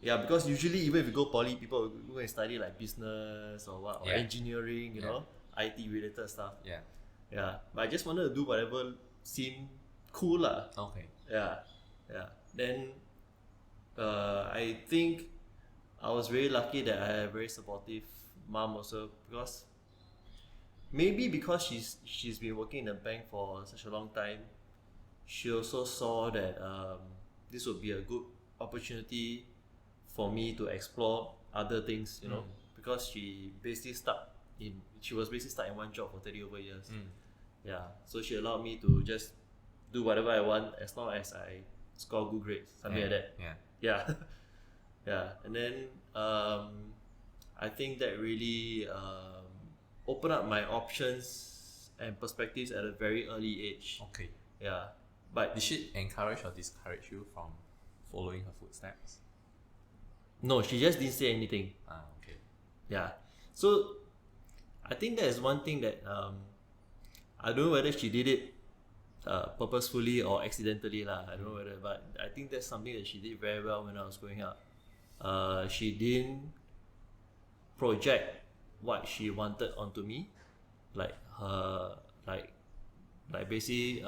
Because usually even if you go poly, people will go and study like business or what, or engineering, you know, IT related stuff. Yeah. But I just wanted to do whatever seemed cool Okay. Yeah. Then I think I was very lucky that I had a very supportive mom also, because she's been working in a bank for such a long time. She also saw that this would be a good opportunity for me to explore other things, you know, because she was basically stuck in one job for 30 over years. Yeah, so she allowed me to just do whatever I want as long as I score good grades, something like that. Yeah. And then I think that really opened up my options and perspectives at a very early age. Okay. Yeah. But did she encourage or discourage you from following her footsteps? No, she just didn't say anything. Okay. Yeah. So I think that is one thing that I don't know whether she did it purposefully or accidentally I don't know whether, but I think that's something that she did very well when I was growing up. She didn't project what she wanted onto me, like her like basically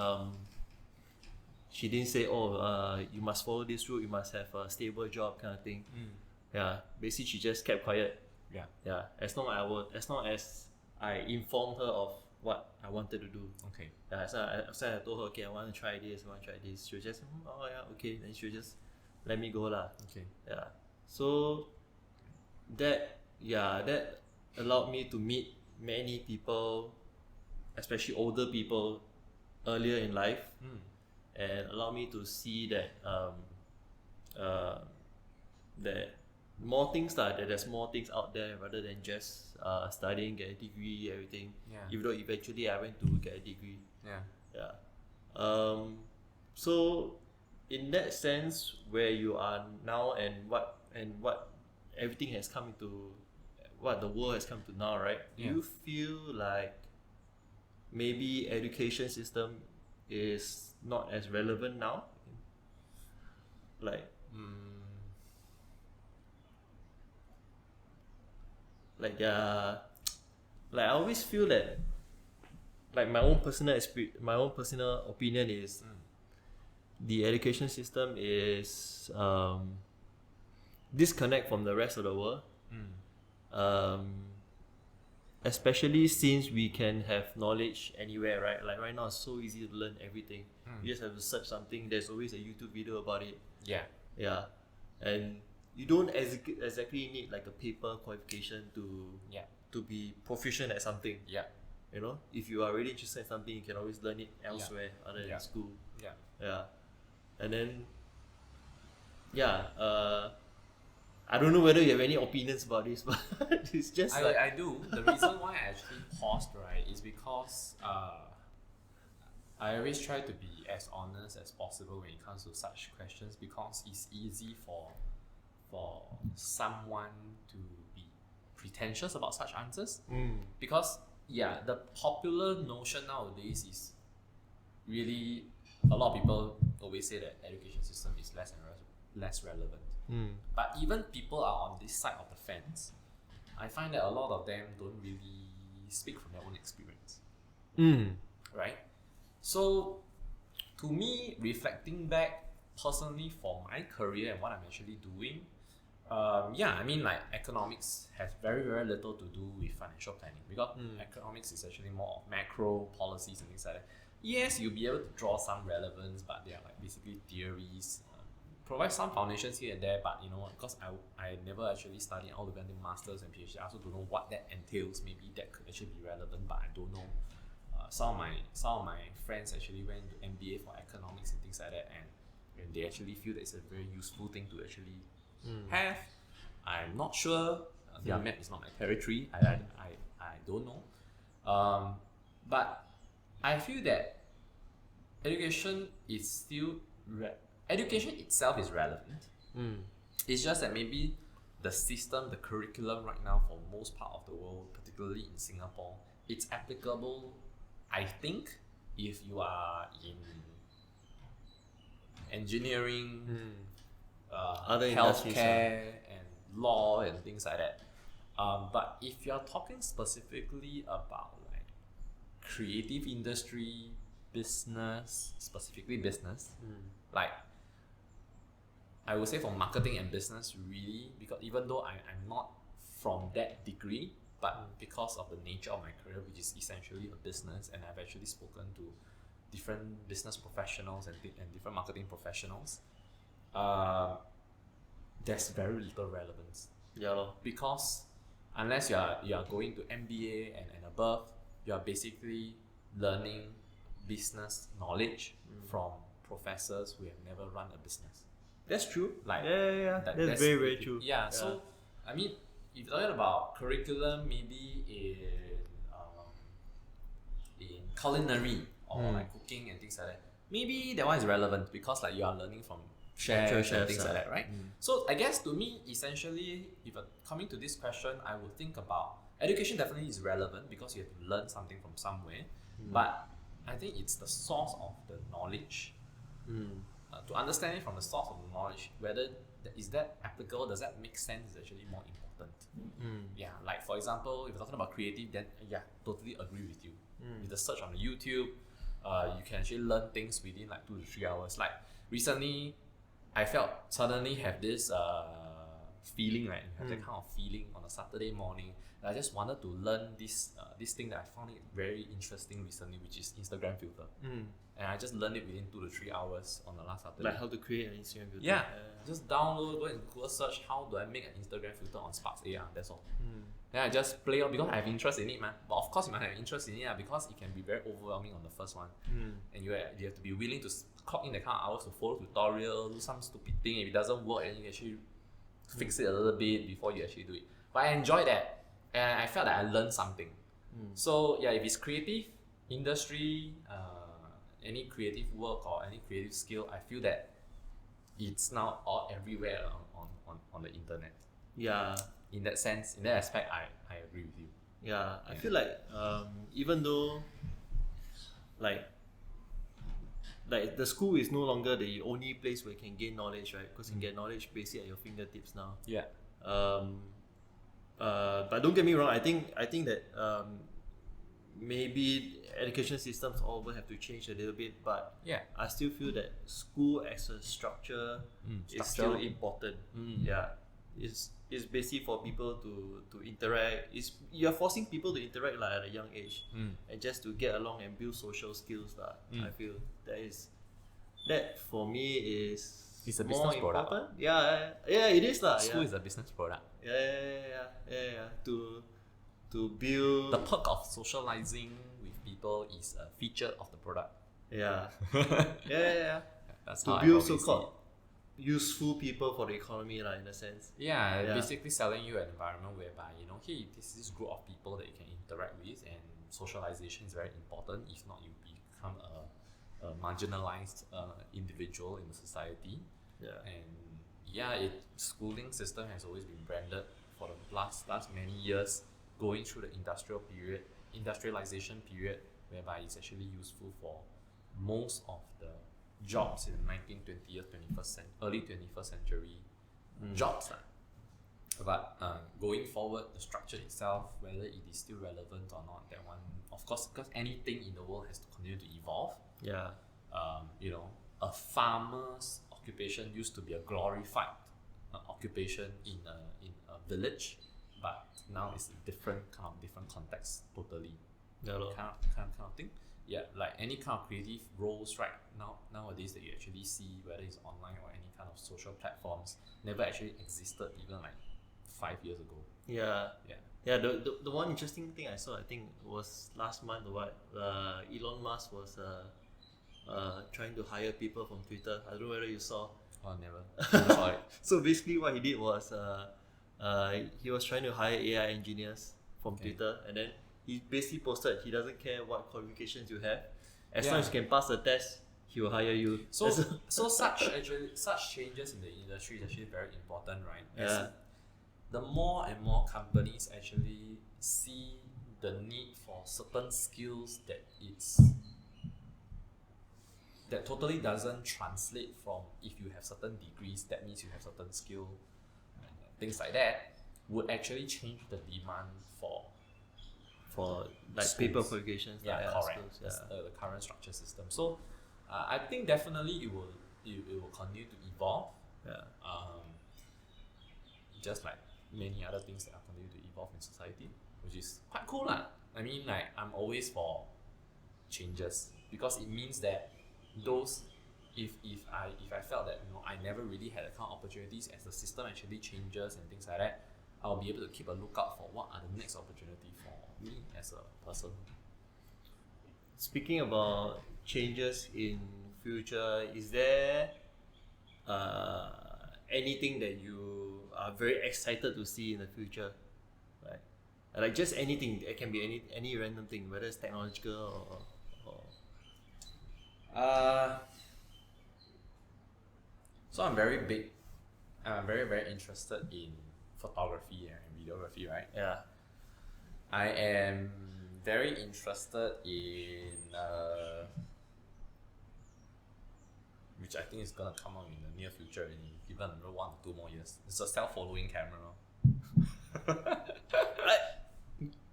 she didn't say, oh, you must follow this route, you must have a stable job kind of thing. Yeah, basically she just kept quiet. Yeah, as long as I informed her of what I wanted to do. Okay. Yeah, so I told her, okay, I want to try this, she'll just, oh yeah, okay, then she'll just let me go lah. Okay. Yeah, so that allowed me to meet many people, especially older people, earlier in life, and allowed me to see that that more things that there's more things out there rather than just studying, get a degree, everything. Yeah. Even though eventually I went to get a degree. Yeah. So in that sense, where you are now and what everything has come into, what the world has come to now, right? Do you feel like maybe education system is not as relevant now? Like like I always feel that, like my own personal opinion is the education system is disconnect from the rest of the world. Especially since we can have knowledge anywhere, right? Like right now it's so easy to learn everything. You just have to search something, there's always a YouTube video about it. Yeah. And you don't exactly need like a paper qualification to be proficient at something. You know, if you are really interested in something, you can always learn it elsewhere other than school. And then I don't know whether you have any opinions about this, but it's just I do. The reason why I actually paused, right, is because I always try to be as honest as possible when it comes to such questions, because it's easy for someone to be pretentious about such answers. Because the popular notion nowadays is really, a lot of people always say that education system is less relevant. But even people are on this side of the fence, I find that a lot of them don't really speak from their own experience. Right? So, to me, reflecting back personally for my career and what I'm actually doing, I mean, like, economics has very, very little to do with financial planning, because economics is actually more of macro policies and things like that. Yes, you'll be able to draw some relevance, but they are like basically theories. Provide some foundations here and there, but you know, because I never actually studied all the way until masters and PhD, I also don't know what that entails. Maybe that could actually be relevant, but I don't know. Some of my friends actually went to MBA for economics and things like that, and they actually feel that it's a very useful thing to actually have. I'm not sure. Their map is not my territory. I don't know. But I feel that education is still education itself is relevant. It's just that maybe the system, the curriculum right now for most part of the world, particularly in Singapore, it's applicable, I think, if you are in engineering, other healthcare, and law and things like that. But if you're talking specifically about like creative industry, business, specifically business, like I would say for marketing and business, really, because even though I'm not from that degree, but because of the nature of my career, which is essentially a business, and I've actually spoken to different business professionals and different marketing professionals, there's very little relevance. Because unless you are going to MBA and above, you are basically learning business knowledge from professors who have never run a business. That's true. Like that's very, very true. So I mean, if you're talking about curriculum, maybe in culinary or like cooking and things like that, maybe that one is relevant because like you are learning from chefs and things like that, right? So I guess to me, essentially, if coming to this question, I would think about education definitely is relevant because you have to learn something from somewhere, but I think it's the source of the knowledge. To understand it from the source of the knowledge, whether is that applicable, does that make sense, is actually more important. important. Yeah, like for example, if you're talking about creative, then yeah, totally agree with you. With the search on the YouTube, you can actually learn things within like 2 to 3 hours. Like recently, I felt suddenly have this feeling, right? You have that kind of feeling on a Saturday morning. I just wanted to learn this thing that I found it very interesting recently, which is Instagram filter. And I just learned it within 2 to 3 hours on the last Saturday. Like how to create an Instagram filter. Yeah, just download, go and Google search how do I make an Instagram filter on Sparks AR. That's all. Then I just play on because I have interest in it, man. But of course, you might have interest in it because it can be very overwhelming on the first one. And you have to be willing to clock in the kind of hours to follow tutorial, do some stupid thing. If it doesn't work, then you actually fix it a little bit before you actually do it. But I enjoyed that, and I felt that I learned something. So yeah, if it's creative industry, any creative work or any creative skill, I feel that it's now all everywhere on the internet. Yeah. In that sense, in that aspect, I agree with you. Yeah, I feel like even though like the school is no longer the only place where you can gain knowledge, right? Because you can get knowledge basically at your fingertips now. Yeah. But don't get me wrong. I think that maybe education systems all will have to change a little bit. But yeah, I still feel that school as a structure is still important. Yeah, it's basically for people to interact. You're forcing people to interact like at a young age, and just to get along and build social skills. I feel that for me is it's a more business product. important. Yeah, it is lah. School is a business product. Yeah. To build the perk of socializing with people is a feature of the product. Yeah. That's to how build so-called useful people for the economy, in a sense. Yeah, basically selling you an environment whereby hey, this is this group of people that you can interact with, and socialization is very important. If not, you become a marginalized individual in the society. Yeah. And schooling system has always been branded for the last many years, going through the industrialization period, whereby it's actually useful for most of the jobs in the 19th, 20th, 21st early 21st century jobs. But going forward, the structure itself, whether it is still relevant or not, that one, of course, because anything in the world has to continue to evolve. Yeah. A farmer's occupation used to be a glorified occupation in a village, but now it's a different context totally. Yeah, kind of thing. Yeah, like any kind of creative roles right nowadays that you actually see, whether it's online or any kind of social platforms, never actually existed even like 5 years ago. Yeah. The one interesting thing I saw, I think was last month or what, Elon Musk was trying to hire people from Twitter. I don't know whether you saw. Oh, never. Sorry. So basically what he did was he was trying to hire AI engineers from Twitter, and then he basically posted he doesn't care what qualifications you have, as long as you can pass the test, he will hire you. So such changes in the industry is actually very important, right? Yeah. The more and more companies actually see the need for certain skills that totally doesn't translate from if you have certain degrees, that means you have certain skill, things like that, would actually change the demand for like schools. paper qualifications. Correct. Schools, The current structure system. So I think definitely it will continue to evolve. Yeah. Just like many other things that are continue to evolve in society, which is quite cool lah. I mean, like, I'm always for changes because it means that if I felt that I never really had the kind of opportunities, as the system actually changes and things like that, I'll be able to keep a lookout for what are the next opportunity for me as a person. Speaking about changes in future, is there anything that you are very excited to see in the future? Like just anything. It can be any random thing, whether it's technological or So I'm very very interested in photography and videography, right? Yeah. I am very interested in which I think is gonna come out in the near future, in given another 1 or 2 more years. It's a self-following camera.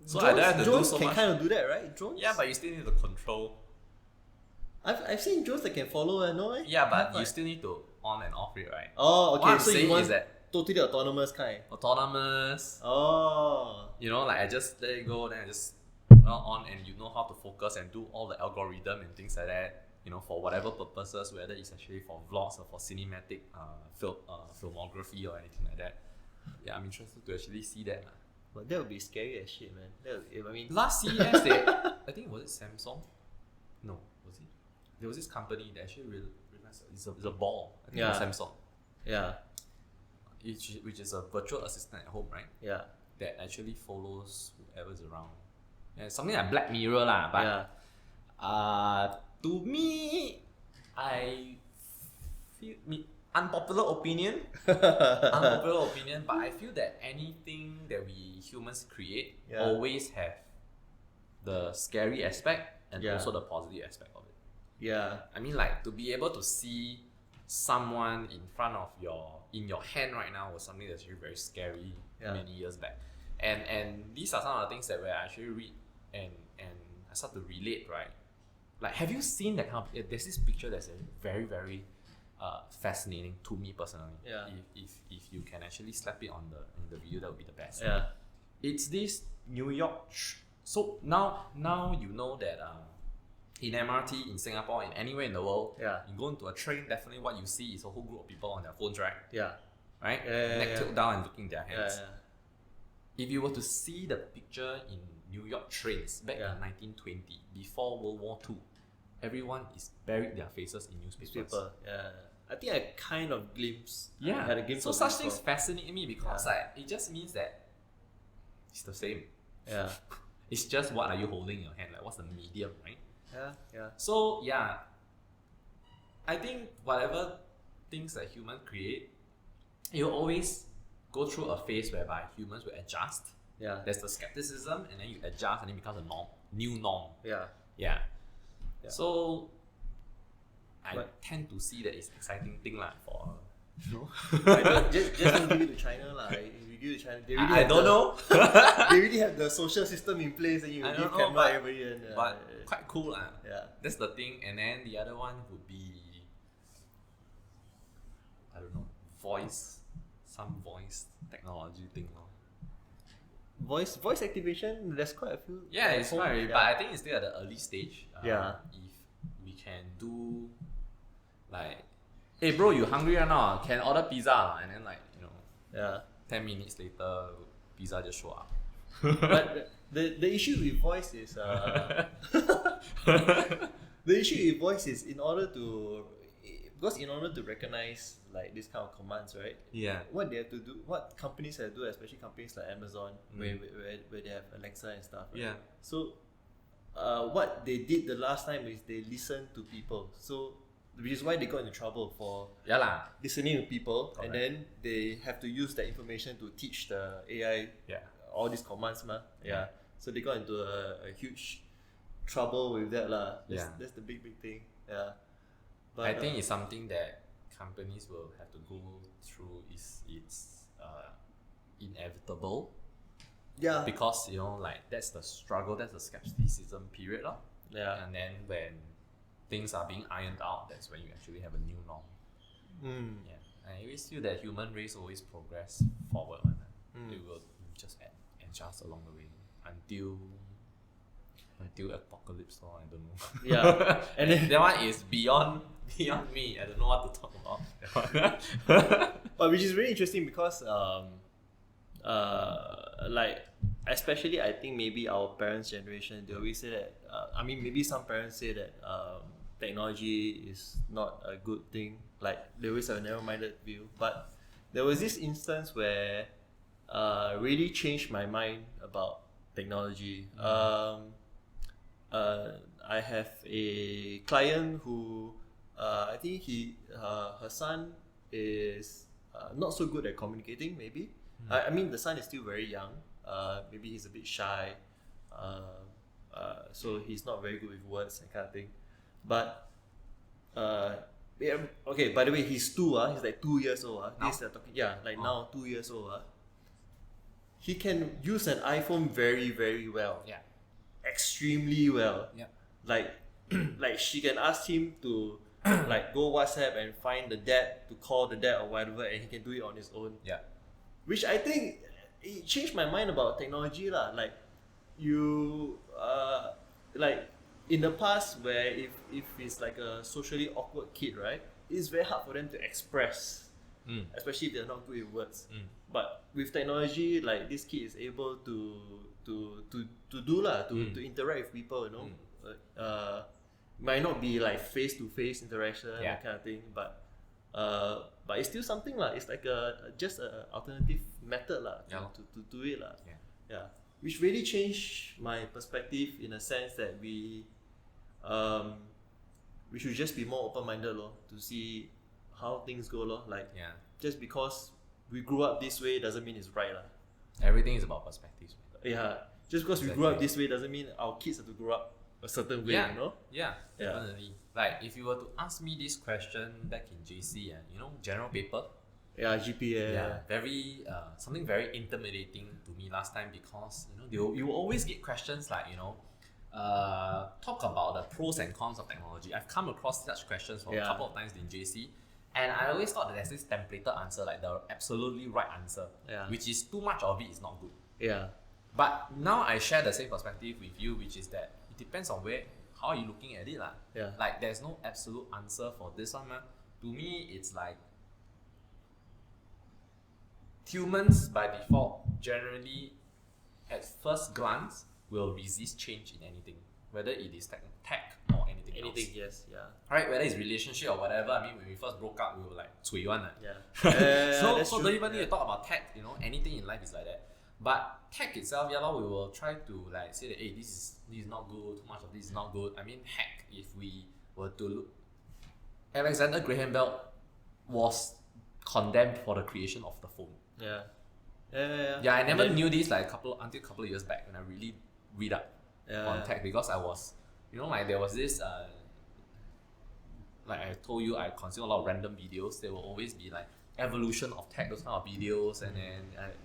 So I don't have to do drones so can much. kind of do that, right? Drones. Yeah, but you still need to control. I've seen drones that can follow, no? Yeah, but you still need to on and off it, right? Oh, okay. What I'm So you saying want is that totally autonomous kind. autonomous. Oh. You know, like I just let it go, then I just on, and you know how to focus and do all the algorithm and things like that. You know, for whatever purposes, whether it's actually for vlogs or for cinematic filmography or anything like that. Yeah, I'm interested to actually see that. But that would be scary as shit, man. I mean, Last CES, I think was it Samsung? No, was it? There was this company that actually realized it's a ball. I think it was Samsung. Yeah. Which is a virtual assistant at home, right? Yeah. That actually follows whoever's around. Yeah, something like Black Mirror lah. But to me, I feel unpopular opinion, but I feel that anything that we humans create always have the scary aspect and also the positive aspect of it. Yeah. I mean, like to be able to see someone in your hand right now was something that's really very scary many years back. And these are some of the things that where I actually read and I start to relate, right? Like, have you seen that kind of? There's this picture that's very, very fascinating to me personally. Yeah. If you can actually slap it on the video, that would be the best. Yeah. It's this New York. So now you know that in MRT in Singapore, in anywhere in the world, you go into a train, definitely what you see is a whole group of people on their phones, right? Yeah. Right? Neck tilt down and looking at their hands. If you were to see the picture in New York trains back in 1920, before World War II, everyone is buried their faces in newspapers. I think I kind of glimpsed. Yeah. Had a glimpse so of such it things before. fascinate me because like it just means that it's the same. Yeah. It's just what are you holding in your hand? Like what's the medium, right? Yeah. So I think whatever things that humans create, you'll always go through a phase whereby humans will adjust. Yeah. There's the skepticism, and then you adjust, and it becomes a new norm. Yeah. So I tend to see that it's exciting thing like for just don't give it to China lah. If you give it to China, they really I don't know. They really have the social system in place, and you I give don't know, camera everybody. And, but quite cool lah. Yeah. That's the thing, and then the other one would be I don't know, some voice technology thing. Voice activation, there's quite a few. Yeah, it's quite, but I think it's still at the early stage. If we can do like, hey bro, you hungry or not? Can order pizza? And then 10 minutes later, pizza just show up. But the issue with voice is in order to recognize like this kind of commands, right? Yeah. What they have to do, what companies have to do, especially companies like Amazon, where they have Alexa and stuff. Right? Yeah. So, what they did the last time is they listened to people. So, which is why they got into trouble for listening to people, and then they have to use that information to teach the AI all these commands, So they got into a huge trouble with that, lah. That's the big thing. Yeah. But, I think it's something that companies will have to go through. It's inevitable. Yeah. Because that's the struggle, that's the skepticism period, lah. Yeah. And then when things are being ironed out, that's when you actually have a new norm. Yeah. I always feel that human race always progress forward. It will just adjust along the way until apocalypse, or I don't know. Yeah. And then, that one is beyond me. I don't know what to talk about. but which is really interesting because like especially I think maybe our parents' generation, they always say that maybe some parents say that technology is not a good thing. Like they always have a narrow-minded view. But there was this instance where really changed my mind about technology. I have a client who I think her son is not so good at communicating. Maybe I mean the son is still very young. Maybe he's a bit shy, so he's not very good with words and kind of thing. But okay. By the way, he's 2. He's like 2 years old. Now? Now 2 years old. he can use an iPhone very, very well. Yeah. Extremely well. Yeah. Like, like she can ask him to like go WhatsApp and find the dad, to call the dad or whatever, and he can do it on his own. Yeah. Which I think it changed my mind about technology lah. Like you like in the past where if it's like a socially awkward kid, right, it's very hard for them to express. Especially if they're not good with words. But with technology, like this kid is able to do lah, to interact with people, you know. Might not be like face-to-face interaction, that kind of thing, but it's still something lah. It's like just a alternative method lah to do it lah. Which really changed my perspective in a sense that we should just be more open-minded lor, to see how things go lor. Like just because we grew up this way doesn't mean it's right lah. Everything is about perspectives. Just because we grew up this way doesn't mean our kids have to grow up a certain way, you know? Definitely. Like if you were to ask me this question back in JC, you know, general paper. GPA. Very something very intimidating to me last time, because you know you will always get questions like, you know, talk about the pros and cons of technology. I've come across such questions for a couple of times in JC, and I always thought that there's this templated answer, like the absolutely right answer, which is too much of it is not good. But now I share the same perspective with you, which is that it depends on how are you looking at it lah. Like there's no absolute answer for this one. To me, it's like humans by default generally at first glance will resist change in anything, whether it is tech or anything else. Yes, Right, whether it's relationship or whatever. I mean, when we first broke up, we were like cui one. So don't even need to talk about tech. You know, anything in life is like that. But tech itself, we will try to like say that, hey, this is not good. Too much of this is not good. I mean, heck, if we were to look, Alexander Graham Bell was condemned for the creation of the phone. I never knew this like until a couple of years back when I really read up on tech, because I was, you know, like there was this like I told you, I consume a lot of random videos. There will always be like evolution of tech, those kind of videos, and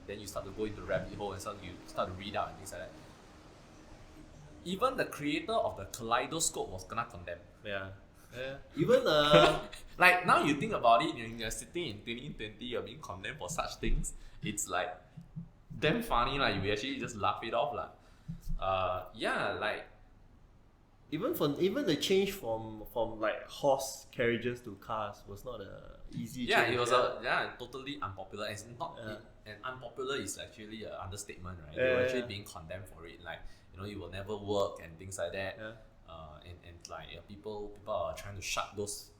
then you start to go into the rabbit hole and you start to read out and things like that. Even the creator of the kaleidoscope was gonna condemn. Even like now you think about it, you're sitting in 2020, you're being condemned for such things. It's like damn funny, like you actually just laugh it off lah. Like even the change from like horse carriages to cars was not a easy change. It was totally unpopular. It's not and unpopular is actually an understatement, right? They were actually being condemned for it, like, you know, it will never work and things like that. And like people are trying to shut those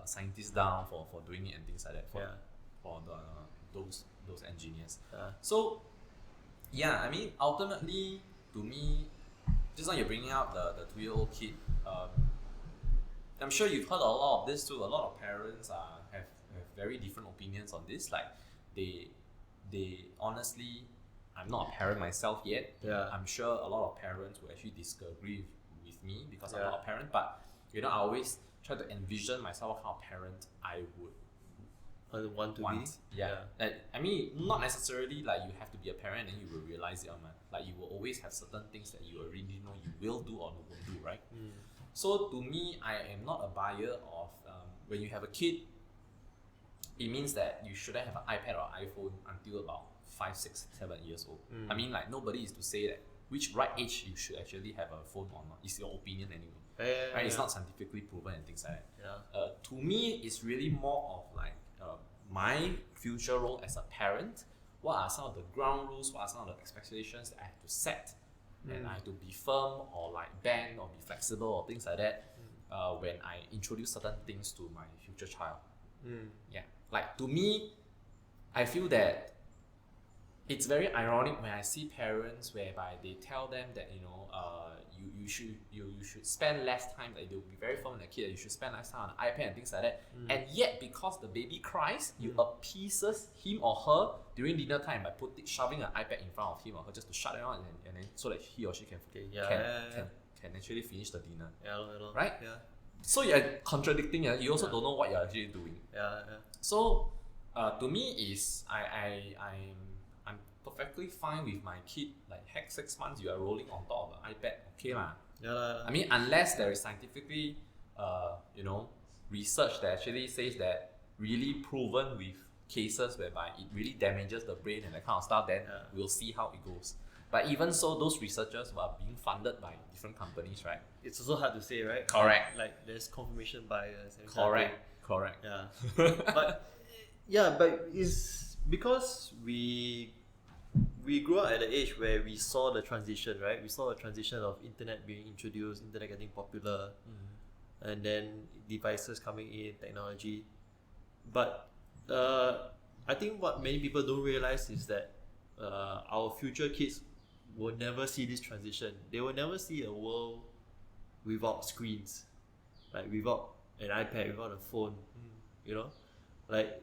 scientists down for doing it and things like that for those engineers. So I mean, ultimately, to me, just now you're bringing up the 2-year-old kid. I'm sure you've heard a lot of this too. A lot of parents have very different opinions on this. Like they honestly, I'm not a parent myself yet. I'm sure a lot of parents will actually disagree with me because I'm not a parent. But you know, I always try to envision myself what kind of parent I would want to be. Like, I mean, not necessarily like you have to be a parent and you will realize it, like you will always have certain things that you already know you will do or won't do, right? So to me, I am not a buyer of when you have a kid, it means that you shouldn't have an iPad or iPhone until about 5, 6, 7 years old. I mean, like nobody is to say that which right age you should actually have a phone or not. It's your opinion anyway. Right? It's not scientifically proven and things like that. To me, it's really more of like my future role as a parent. What are some of the ground rules? What are some of the expectations that I have to set? And I have to be firm or like bend or be flexible or things like that when I introduce certain things to my future child. Like to me, I feel that it's very ironic when I see parents whereby they tell them that, you know, you should spend less time, like they'll be very firm with the kid that you should spend less time on the iPad and things like that. And yet because the baby cries, you appeases him or her during dinner time by shoving an iPad in front of him or her just to shut it on and then so that he or she can actually finish the dinner. Right? So you're contradicting, you also don't know what you're actually doing. So to me is I'm perfectly fine with my kid. Like, heck, 6 months you are rolling on top of an iPad, okay lah. Yeah. I mean, unless there is scientifically, research that actually says that really proven with cases whereby it really damages the brain and that kind of stuff, then we'll see how it goes. But even so, those researchers were being funded by different companies, right? It's also hard to say, right? Correct. Like there's confirmation bias. And Correct. Yeah. But it's because we grew up at the age where we saw the transition, right? We saw the transition of internet being introduced, internet getting popular, and then devices coming in, technology. But I think what many people don't realize is that our future kids will never see this transition. They will never see a world without screens, like without an iPad, without a phone. You know, like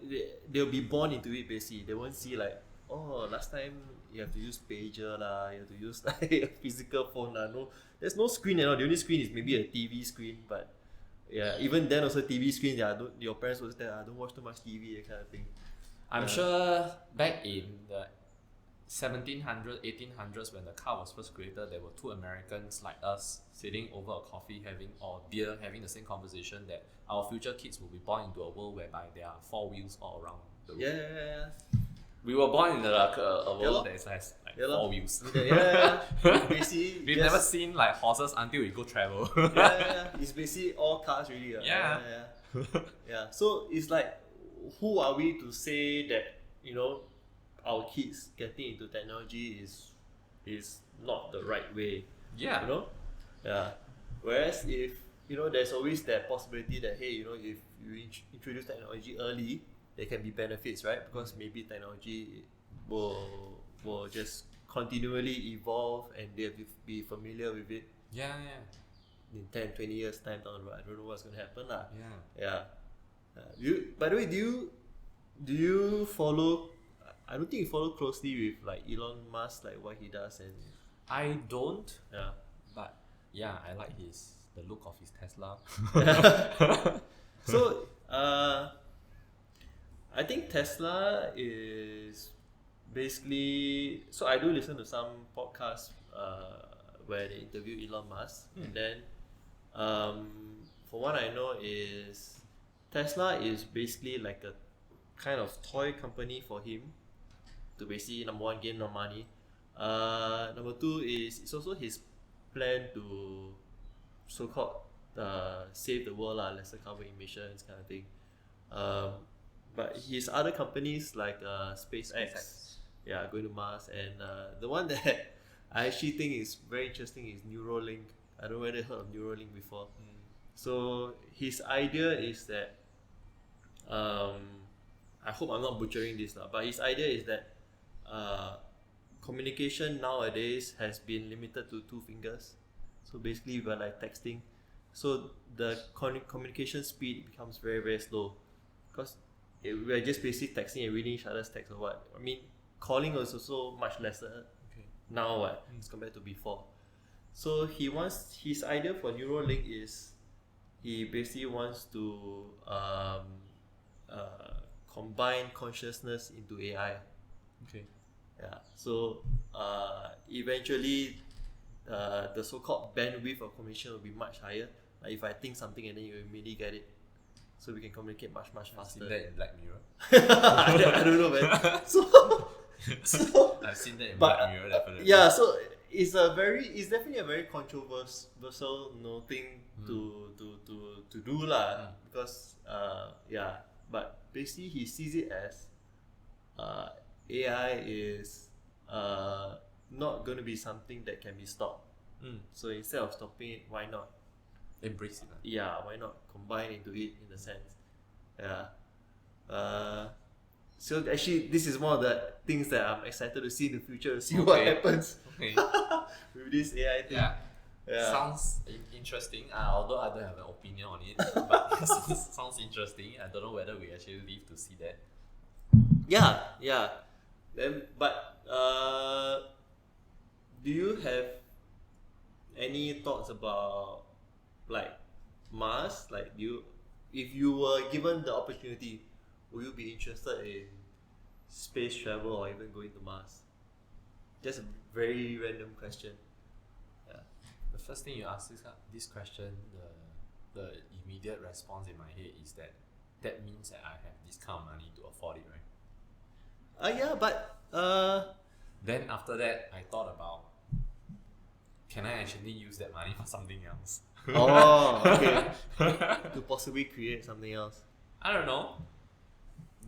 they'll be born into it basically. They won't see like, oh, last time you have to use pager lah, you have to use like a physical phone lah. No, there's no screen at all. The only screen is maybe a TV screen, but yeah, even then also TV screen. Yeah, your parents will say, don't watch too much TV, that kind of thing. I'm sure back in the 1700s, 1800s, when the car was first created, there were two Americans like us sitting over a coffee or beer having the same conversation that our future kids will be born into a world whereby there are 4 wheels all around the road. Yeah. We were born in a world that has like 4 wheels. Yeah. Basically, we've never seen like horses until we go travel. Yeah. It's basically all cars really. Yeah. Yeah. So it's like, who are we to say that, our kids getting into technology is not the right way? Yeah. Yeah. Whereas if there's always that possibility that, hey, if you introduce technology early, there can be benefits, right? Because maybe technology will just continually evolve and they'll be familiar with it. Yeah. In 10, 20 years time down the road, I don't know what's going to happen lah. Yeah. By the way, do you follow? I don't think you follow closely with like Elon Musk, like what he does, and I don't. Yeah. But yeah, I like the look of his Tesla. So I think Tesla is basically. So I do listen to some podcasts where they interview Elon Musk, and then for what I know is Tesla is basically like a kind of toy company for him to basically, number one, gain more money. Number two is it's also his plan to so-called save the world, lesser carbon emissions kind of thing. But his other companies like SpaceX, going to Mars, and the one that I actually think is very interesting is Neuralink. I don't know whether you heard of Neuralink before. So his idea is that I hope I'm not butchering this now, but his idea is that communication nowadays has been limited to 2 fingers. So basically we're like texting, so the communication speed becomes very, very slow because we're just basically texting and reading each other's text or what. I mean, calling is also much lesser now as compared to before. So his idea for Neuralink is he basically wants to combine consciousness into AI. Yeah. So eventually the so-called bandwidth of communication will be much higher. Like if I think something and then you immediately get it, so we can communicate much faster. I've seen that in Black Mirror. I don't know, man. So I've seen that in Black Mirror, definitely. Yeah, so it's definitely a very controversial thing to do lah. Because but basically he sees it as AI is not going to be something that can be stopped. So instead of stopping it, why not embrace it? Yeah, why not combine into it in a sense? So actually, this is one of the things that I'm excited to see in the future, to see what happens with this AI thing. Yeah. Sounds interesting. Although I don't have an opinion on it, but it sounds interesting. I don't know whether we actually live to see that. Yeah. Then, but do you have any thoughts about like Mars? Like, if you were given the opportunity, would you be interested in space travel or even going to Mars? Just a very random question. Yeah. The first thing you ask this question, the immediate response in my head is that means that I have this kind of money to afford it, right? Yeah, but Then after that, I thought about, can I actually use that money for something else? oh, okay. To possibly create something else. I don't know.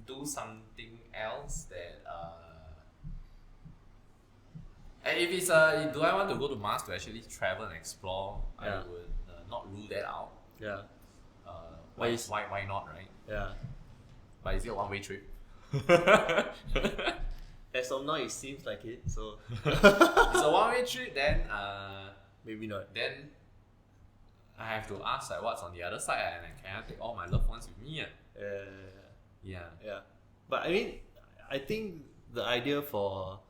Do something else that and if it's do I want to go to Mars to actually travel and explore? I Yeah. would not rule that out. Yeah. Why not, right? Yeah. But is it a one-way trip? As of now, it seems like it. So It's a one-way trip, then maybe not. then I have to ask like what's on the other side, and can I take all my loved ones with me? Yeah. Yeah. But I mean, I think the idea for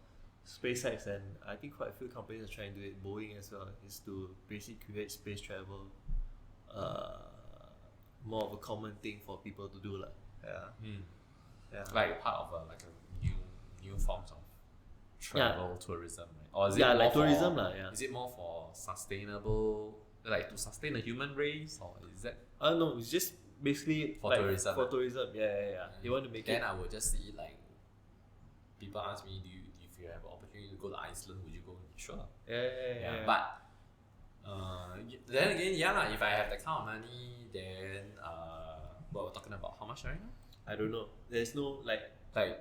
SpaceX, and I think quite a few companies are trying to do it, Boeing as well, is to basically create space travel more of a common thing for people to do. Yeah. Like part of like a new forms of travel tourism, right? Or is it Yeah, more like for, tourism yeah. Is it more for sustainable, like to sustain the human race, or is that No, it's just basically For like, tourism, For tourism, yeah. They want to make then it. I would just see like people ask me, if you have an opportunity to go to Iceland, would you go? Sure. Yeah. But then again, if I have that kind of money, then what we're talking about, how much right now? I don't know. There's no like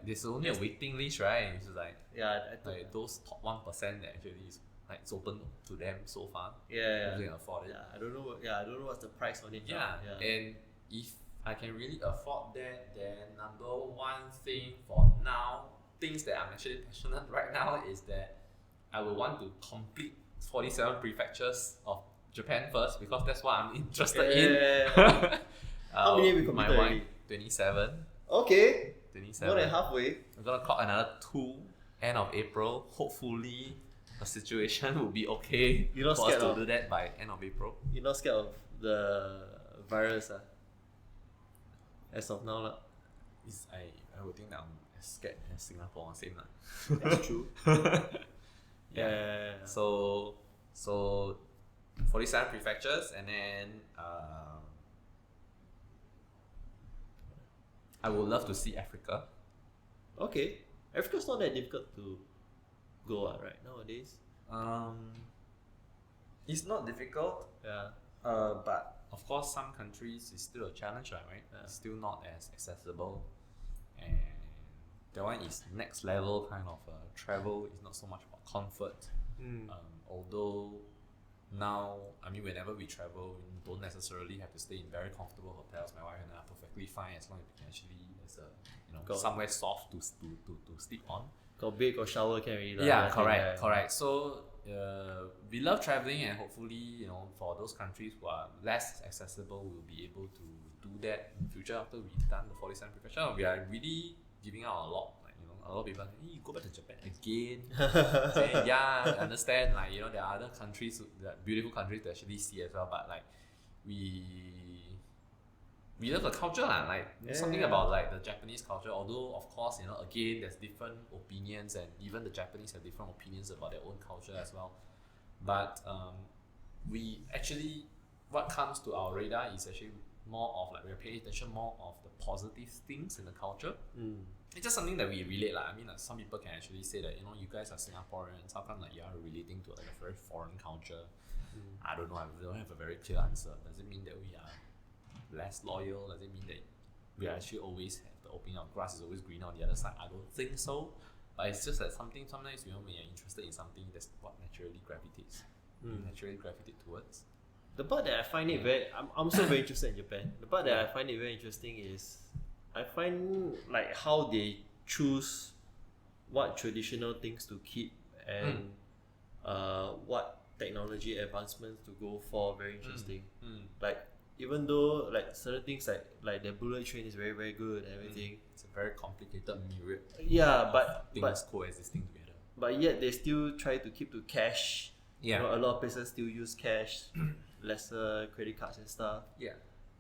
There's only a waiting list, right? It's like I like those top 1% that actually is like it's open to them so far. Yeah. They can afford it. I don't know. I don't know what's the price on it. Yeah. And if I can really afford that, then number one thing for now, things that I'm actually passionate right now is that I will want to complete 47 prefectures of Japan first, because that's what I'm interested in. How many have you my completed wife, already? 27. Okay. 27. More than halfway. I'm gonna clock another 2 end of April. Hopefully the situation will be okay You're not for us scared to of- do that by end of April. You're not scared of the virus, as of now, I would think that I'm as scared as Singapore, same lah. That's true. Yeah. So 47 prefectures, and then I would love to see Africa. Okay. Africa's not that difficult to go right nowadays. It's not difficult, Yeah. but of course some countries is still a challenge, right? Yeah. It's still not as accessible, and that one is next level kind of travel. It's not so much about comfort. Although now, I mean, whenever we travel, we don't necessarily have to stay in very comfortable hotels. My wife and I are perfectly fine as long as we can actually somewhere soft to sleep on. Got bed, got shower, can already. Yeah, correct. So we love traveling, and hopefully, for those countries who are less accessible, we'll be able to do that in future after we've done the 47 professional. We are really giving out a lot. A lot of people say, hey, you go back to Japan again. Say, yeah, I understand. There are other countries, beautiful countries to actually see as well. But we love the culture, something about the Japanese culture. Although of course, again, there's different opinions, and even the Japanese have different opinions about their own culture as well. But we actually, what comes to our radar is actually more of we're paying attention more of the positive things in the culture. It's just something that we relate. I mean, some people can actually say that, you guys are Singaporeans, how come you are relating to a very foreign culture? I don't know, I don't have a very clear answer. Does it mean that we are less loyal? Does it mean that we actually always have the opening of grass is always greener on the other side? I don't think so. But it's just that sometimes when you're interested in something, that's what naturally gravitates. You naturally gravitate towards. The part that I find it I'm also very interested in Japan. The part that I find it very interesting is I find how they choose what traditional things to keep and what technology advancements to go for. Very interesting. Even though certain things like the bullet train is very, very good and everything. It's a very complicated myriad but things coexisting together. But yet they still try to keep to cash. Yeah. A lot of places still use cash, lesser credit cards and stuff. Yeah.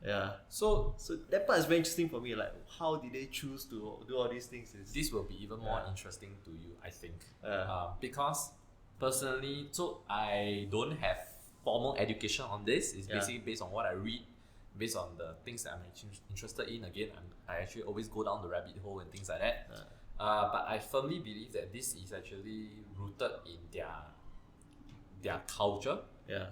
Yeah. So So that part is very interesting for me. Like, how did they choose to do all these things? this will be even more interesting to you, I think. Yeah. Because personally, so I don't have formal education on this. It's Yeah. basically based on what I read, based on the things that I'm interested in. Again, I actually always go down the rabbit hole and things like that. But I firmly believe that this is actually rooted in their culture. Yeah.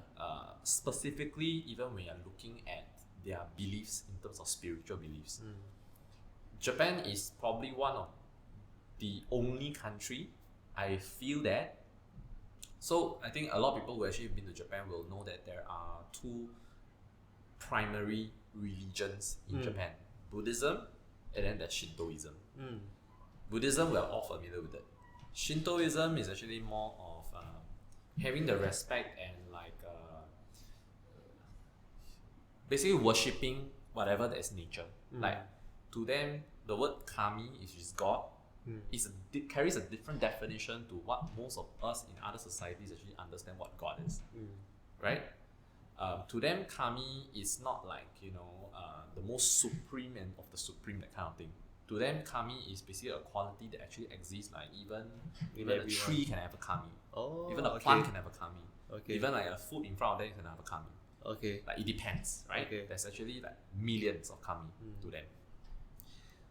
Specifically, even when you're looking at their beliefs in terms of spiritual beliefs. Japan is probably one of the only country I feel that. So I think a lot of people who actually been to Japan will know that there are two primary religions in Japan: Buddhism and then there's Shintoism. Buddhism, we are all familiar with it. Shintoism is actually more of having the respect and basically worshipping whatever that is nature. Like to them, the word kami, which is God, carries a different definition to what most of us in other societies actually understand what God is. Right? To them, kami is not like the most supreme and of the supreme, that kind of thing. To them, kami is basically a quality that actually exists. Like even a tree can have a kami. Even a plant can have a kami. Even like a food in front of them can have a kami. Like it depends, right? There's actually like millions of kami to them.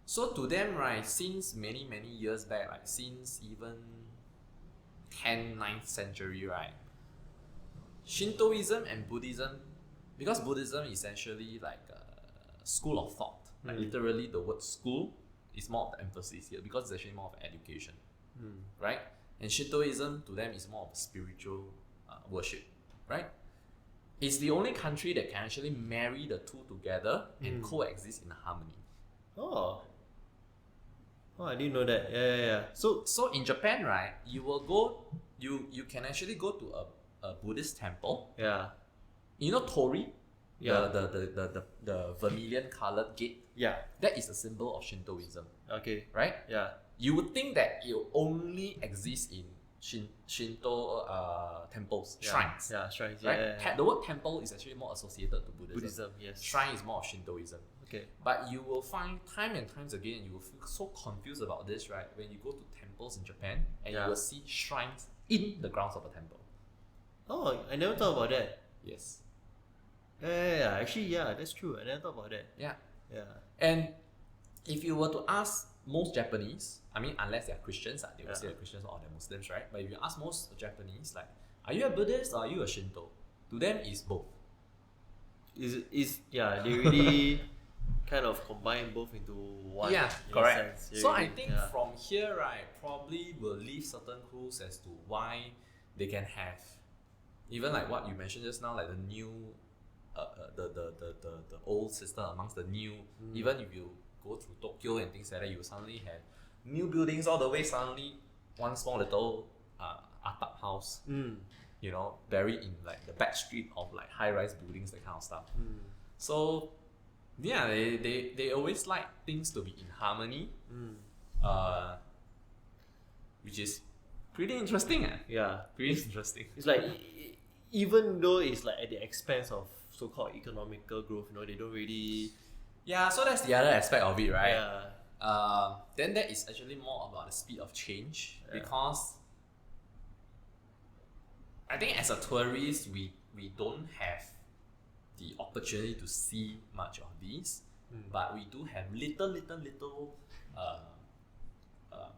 So to them, right, since many years back, like since even 9th century, right, Shintoism and Buddhism, because Buddhism is essentially like a school of thought. Like literally the word school is more of the emphasis here because it's actually more of education, right? And Shintoism to them is more of spiritual worship, right? It's the only country that can actually marry the two together and coexist in harmony. Oh, I didn't know that. Yeah. So in Japan, right, you will go, you can actually go to a Buddhist temple. Yeah. You know Tori? Yeah. The vermilion colored gate. Yeah. That is a symbol of Shintoism. Okay. Right? Yeah. You would think that it only exists in Shinto temples, shrines. Yeah, shrines. Right? Yeah. The word temple is actually more associated to Buddhism. Buddhism, yes. Shrine is more of Shintoism. Okay. But you will find time and times again, you will feel so confused about this, right? When you go to temples in Japan and you will see shrines in the grounds of a temple. Oh, I never thought about that. Yes. Yeah. Actually, yeah, that's true. I never thought about that. Yeah. Yeah. And if you were to ask most Japanese, I mean, unless they're Christians, they will say they're Christians or they're Muslims, right? But if you ask most Japanese, like, are you a Buddhist or are you a Shinto? To them, it's both. They really kind of combine both into one. Yeah, correct. Sense. So I think from here, right, probably will leave certain clues as to why they can have, even like what you mentioned just now, like the new, the old system amongst the new. Even if you go through Tokyo and things like that, you suddenly have new buildings all the way. Suddenly, one small little atap house, buried in like the back street of like high-rise buildings, that kind of stuff. So, yeah, they always like things to be in harmony, which is pretty interesting. Yeah, pretty interesting. It's like even though it's like at the expense of so-called economical growth, they don't really. Yeah, so that's the other aspect of it, right? Yeah. Then that is actually more about the speed of change, because I think as a tourist, we don't have the opportunity to see much of these, but we do have little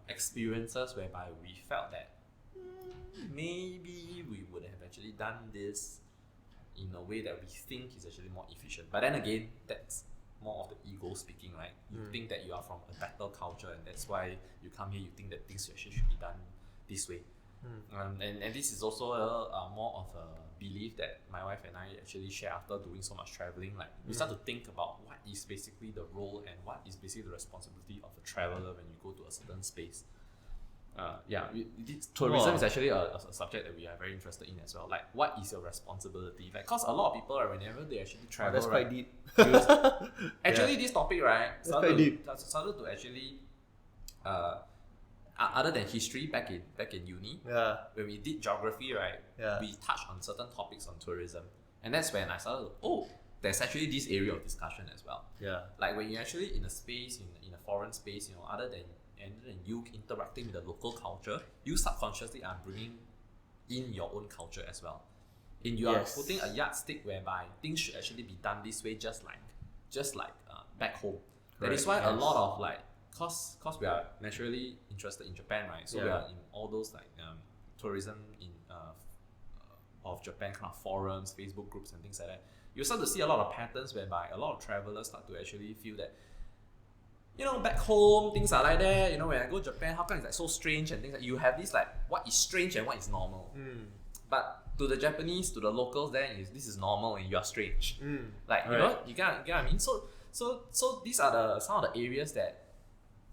experiences whereby we felt that maybe we would have actually done this in a way that we think is actually more efficient. But then again, that's more of the ego speaking, right? You think that you are from a better culture, and that's why you come here, you think that things actually should be done this way. And this is also more of a belief that my wife and I actually share after doing so much traveling. Like we start to think about what is basically the role and what is basically the responsibility of a traveler when you go to a certain space. Tourism is actually a subject that we are very interested in as well. Like, what is your responsibility? Like, cause a lot of people, whenever they actually travel, that's quite deep. Actually, this topic, right, started to actually, other than history, back in uni, when we did geography, right, we touched on certain topics on tourism, and that's when I started to, there's actually this area of discussion as well. Yeah. Like when you're actually in a space, in a foreign space, other than you interacting with the local culture, you subconsciously are bringing in your own culture as well. And you are putting a yardstick whereby things should actually be done this way, just like back home. That is why a lot of like, cause we are naturally interested in Japan, right? So we are in all those like tourism of Japan kind of forums, Facebook groups and things like that. You start to see a lot of patterns whereby a lot of travelers start to actually feel that, back home things are like that. When I go to Japan, how come it's like so strange and things like, you have this like what is strange and what is normal. But to the Japanese, to the locals, then this is normal and you are strange. Like you get what I mean. So these are some of the areas that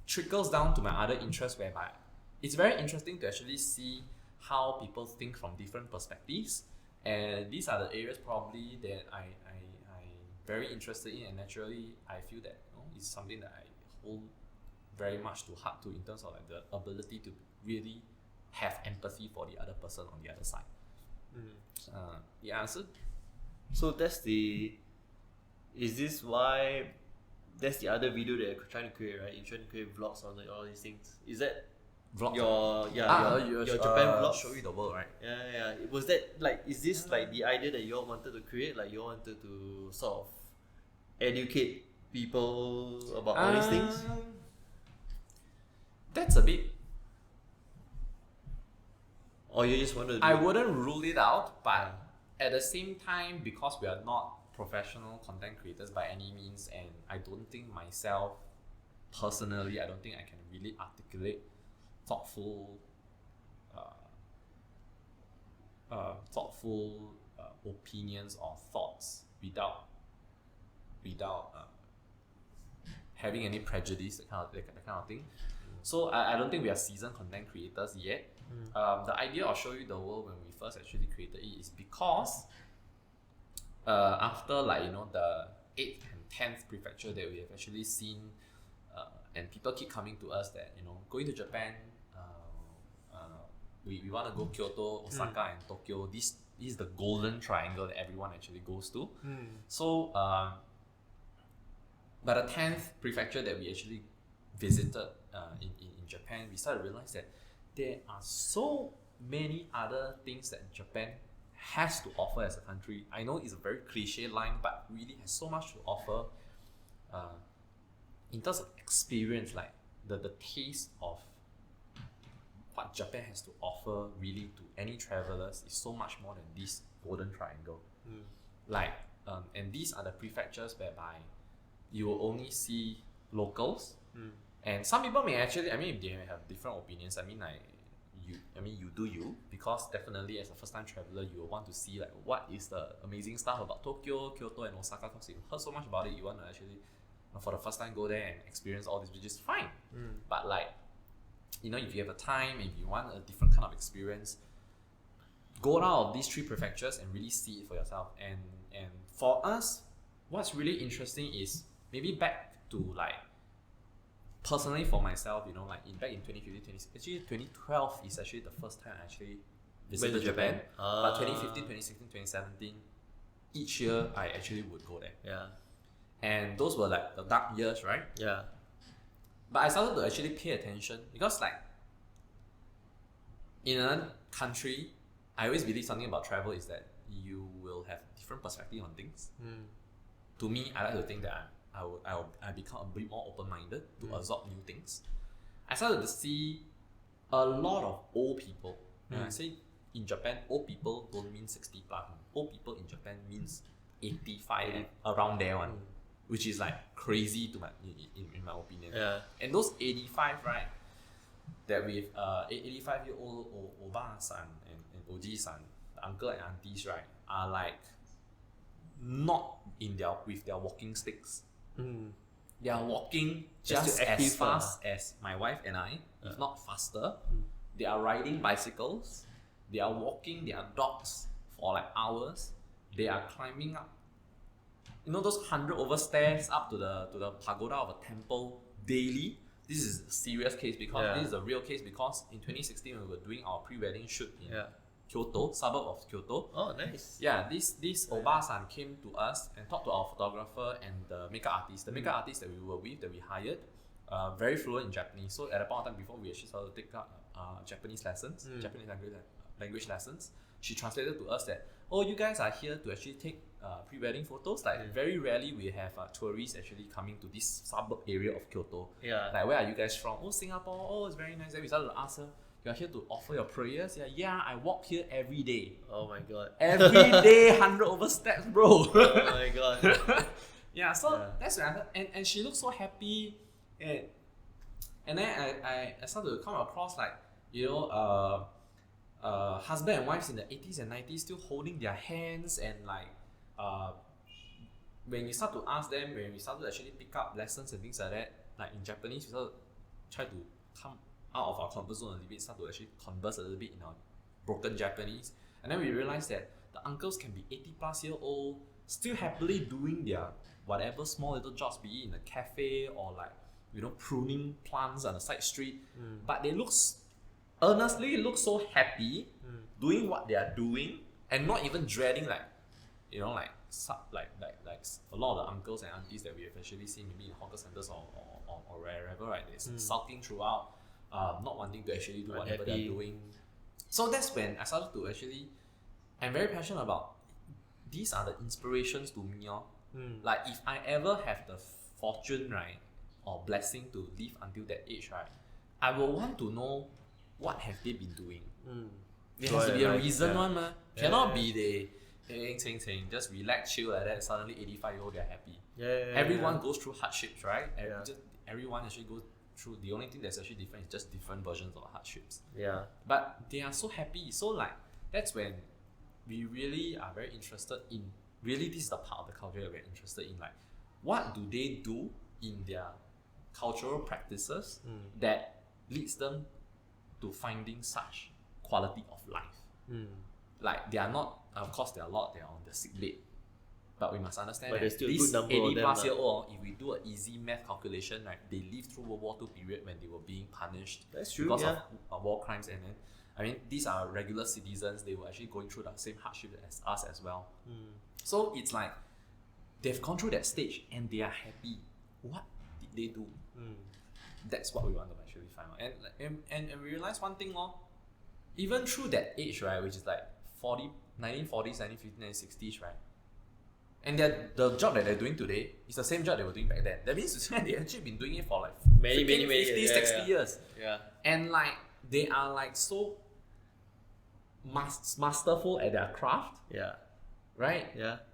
trickles down to my other interests, whereby it's very interesting to actually see how people think from different perspectives, and these are the areas probably that I'm very interested in, and naturally I feel that it's something that I hold very much to heart to, in terms of like the ability to really have empathy for the other person on the other side. So that's that's the other video that you're trying to create, right? You're trying to create vlogs on all these things. Is that vlogs? Your Japan vlog? Show you the world, right? Yeah. Was that like, is this like the idea that you all wanted to create? Like you all wanted to sort of educate people about all these things? That's a bit. Or you just wanted to I wouldn't rule it out, but at the same time, because we are not professional content creators by any means, and I don't think myself personally, I don't think I can really articulate thoughtful opinions or thoughts without having any prejudice, that kind of thing. So I don't think we are seasoned content creators yet. The idea of Show You the World, when we first actually created it, is because after the 8th and 10th prefecture that we have actually seen, and people keep coming to us that going to Japan, we want to go Kyoto, Osaka and Tokyo. This is the golden triangle that everyone actually goes to. So by the 10th prefecture that we actually visited in Japan, we started to realize that there are so many other things that Japan has to offer as a country. I know it's a very cliche line, but really has so much to offer in terms of experience, like the taste of what Japan has to offer really to any travelers is so much more than this golden triangle. And these are the prefectures whereby you will only see locals, and some people may actually, if they have different opinions, you do you, because definitely as a first time traveler you will want to see like what is the amazing stuff about Tokyo, Kyoto and Osaka, because you heard so much about it, you want to actually for the first time go there and experience all this, which is fine. But if you have a time, if you want a different kind of experience, go out of these 3 prefectures and really see it for yourself. And for us, what's really interesting is maybe back to personally for myself, back in 2015, actually 2012 is actually the first time I actually visited Japan. But 2015, 2016, 2017, each year I actually would go there. Yeah. And those were like the dark years, right? Yeah. But I started to actually pay attention, because in a country, I always believe something about travel is that you will have different perspective on things. To me, I like to think that I become a bit more open-minded to absorb new things. I started to see a lot of old people. When I say in Japan, old people don't mean 60 plus. Old people in Japan means 85, around there one, which is crazy in my opinion. Yeah. And those 85, right, that with 85-year-old oba-san and oji-san, the uncle and aunties, right, are not with their walking sticks. They are walking just as fast as my wife and I, if not faster. They are riding bicycles. They are walking their dogs for hours. They are climbing up, those 100 over stairs up to the pagoda of a temple daily. This is a serious case, because this is a real case, because in 2016 we were doing our pre-wedding shoot Kyoto, suburb of Kyoto. Oh, nice. Yeah, this Oba-san came to us and talked to our photographer and the makeup artist. The makeup artist that we were with, that we hired, very fluent in Japanese. So at a point of time before we actually started to take up Japanese lessons, Japanese language lessons, she translated to us that, oh, you guys are here to actually take pre-wedding photos. Like very rarely we have tourists actually coming to this suburb area of Kyoto. Yeah. Like, where are you guys from? Oh, Singapore. Oh, it's very nice. Then we started to ask her, you are here to offer your prayers? Yeah, I walk here every day. Oh my god. Every day, 100 over steps, bro. Oh my god. Yeah, so that's when and she looked so happy. And then I started to come across, like, you know, husband and wives in the 80s and 90s still holding their hands, and like when we start to ask them, when we start to actually pick up lessons and things like that, like in Japanese, we start to try to come out of our comfort zone a little bit, start to actually converse a little bit in our broken Japanese, and then we realized that the uncles can be 80 plus year old, still happily doing their whatever small little jobs, be it in a cafe or like, you know, pruning plants on the side street, but they earnestly look so happy doing what they are doing, and not even dreading, like, you know, like a lot of the uncles and aunties that we have actually seen maybe in hawker centers or wherever, right? They're sulking throughout, not wanting to actually do whatever they're doing. So that's when I started to actually, I'm very passionate about, these are the inspirations to me. Like, if I ever have the fortune, right, or blessing to live until that age, right, I will want to know what have they been doing. There has to be a reason, one, man. Cannot be they just relax, chill like that. Suddenly 85-year-old, they're happy. Everyone goes through hardships, right? Everyone actually goes through. The only thing that's actually different is just different versions of hardships. But they are so happy. So like, that's when we really are very interested in. Really, this is the part of the culture that we're interested in. Like, what do they do in their cultural practices that leads them to finding such quality of life? Like, they are not, of course, there are a lot that are on the sick bed, but we must understand but that this 80 plus year old, if we do an easy math calculation, right, they lived through World War II period when they were being punished because of war crimes, and then, I mean, these are regular citizens. They were actually going through the same hardship as us as well. So it's like, they've gone through that stage and they are happy. What did they do? That's what we want to actually find out. And we realize one thing, even through that age, right, which is like 1940s, 1950s, 1960s, right, and the job that they're doing today is the same job they were doing back then. That means they've actually been doing it for like many 50, 60 years. And like, they are like so masterful at their craft. Right?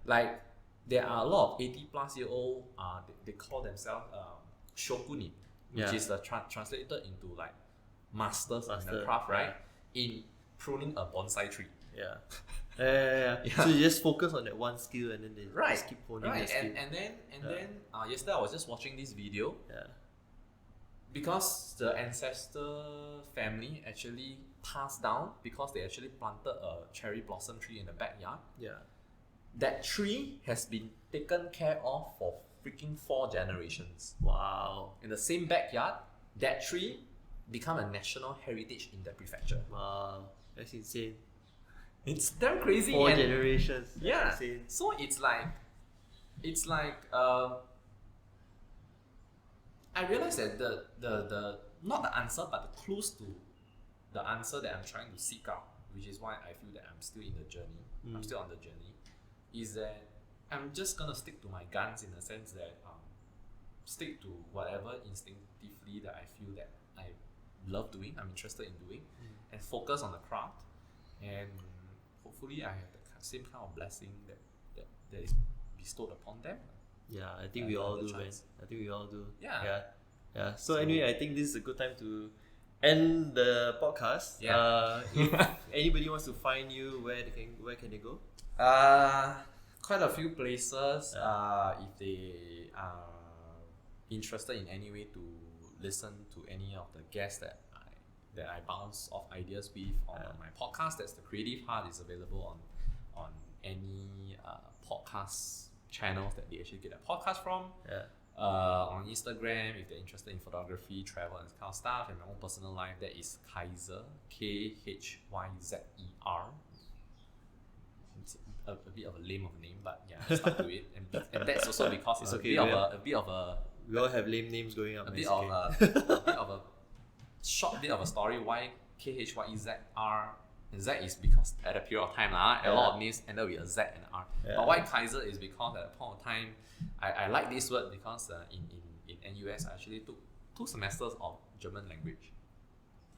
Like, there are a lot of 80 plus year old, they call themselves shokuni, which is translated into like masters in the craft, right? In pruning a bonsai tree. So you just focus on that one skill, and then they just keep honing that skill. And then yesterday I was just watching this video. Because the ancestor family actually passed down, because they actually planted a cherry blossom tree in the backyard. That tree has been taken care of for freaking 4 generations. Wow. In the same backyard, that tree become a national heritage in the prefecture. Wow, that's insane. It's damn crazy. 4 generations. That's insane. So it's like I realized that the not the answer, but the clues to the answer that I'm trying to seek out, which is why I feel that I'm still in the journey. I'm still on the journey. Is that I'm just gonna stick to my guns, in the sense that stick to whatever instinctively that I feel that I love doing, I'm interested in doing, and focus on the craft, and hopefully I have the same kind of blessing that is bestowed upon them. I think we all do, man. I think we all do. Yeah. So anyway, I think this is a good time to end the podcast. If anybody wants to find you, where can they go? Quite a few places. If they are interested in any way to listen to any of the guests that I bounce off ideas with on my podcast, that's the Creative Heart, is available on any podcast channels that they actually get a podcast from. On Instagram, if they're interested in photography, travel, and this kind of stuff, and my own personal life, that is Khyer, Khyer. It's a bit of a lame of a name, but yeah, I stuck to it, and that's also because it's Okay, a bit of a We all have lame names going up. a bit man, of it's a bit of a short bit of a story why Khyezer. Z is because at a period of time a lot of names ended with a Z and R. Yeah. But why Kaiser is because at a point of time I like this word because in NUS I actually took 2 semesters of German language.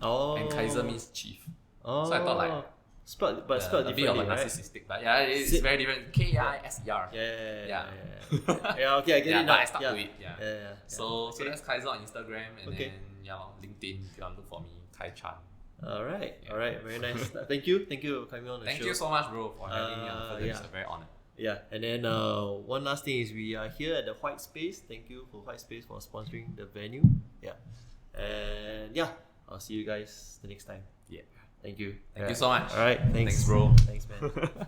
Oh. And Kaiser means chief. Oh. So I thought like spelled a bit of a differently, right? narcissistic, but yeah, it's very different. Kiser. Yeah. Yeah. Yeah, okay, I get Yeah, it but now. I stuck to it. Yeah. So Okay. that's Kaiser on Instagram, and Okay. then LinkedIn. If you want to look for me, Kai Chan. Alright, very nice. Thank you for coming on the Thank show. you so much, bro, for having me on. yeah. It's a very honor. Yeah, and then one last thing is we are here at the White Space. Thank you for White Space for sponsoring the venue. Yeah, and yeah, I'll see you guys the next time. Yeah. Thank you. Thank you so much. Alright, thanks. Thanks, bro. Thanks, man.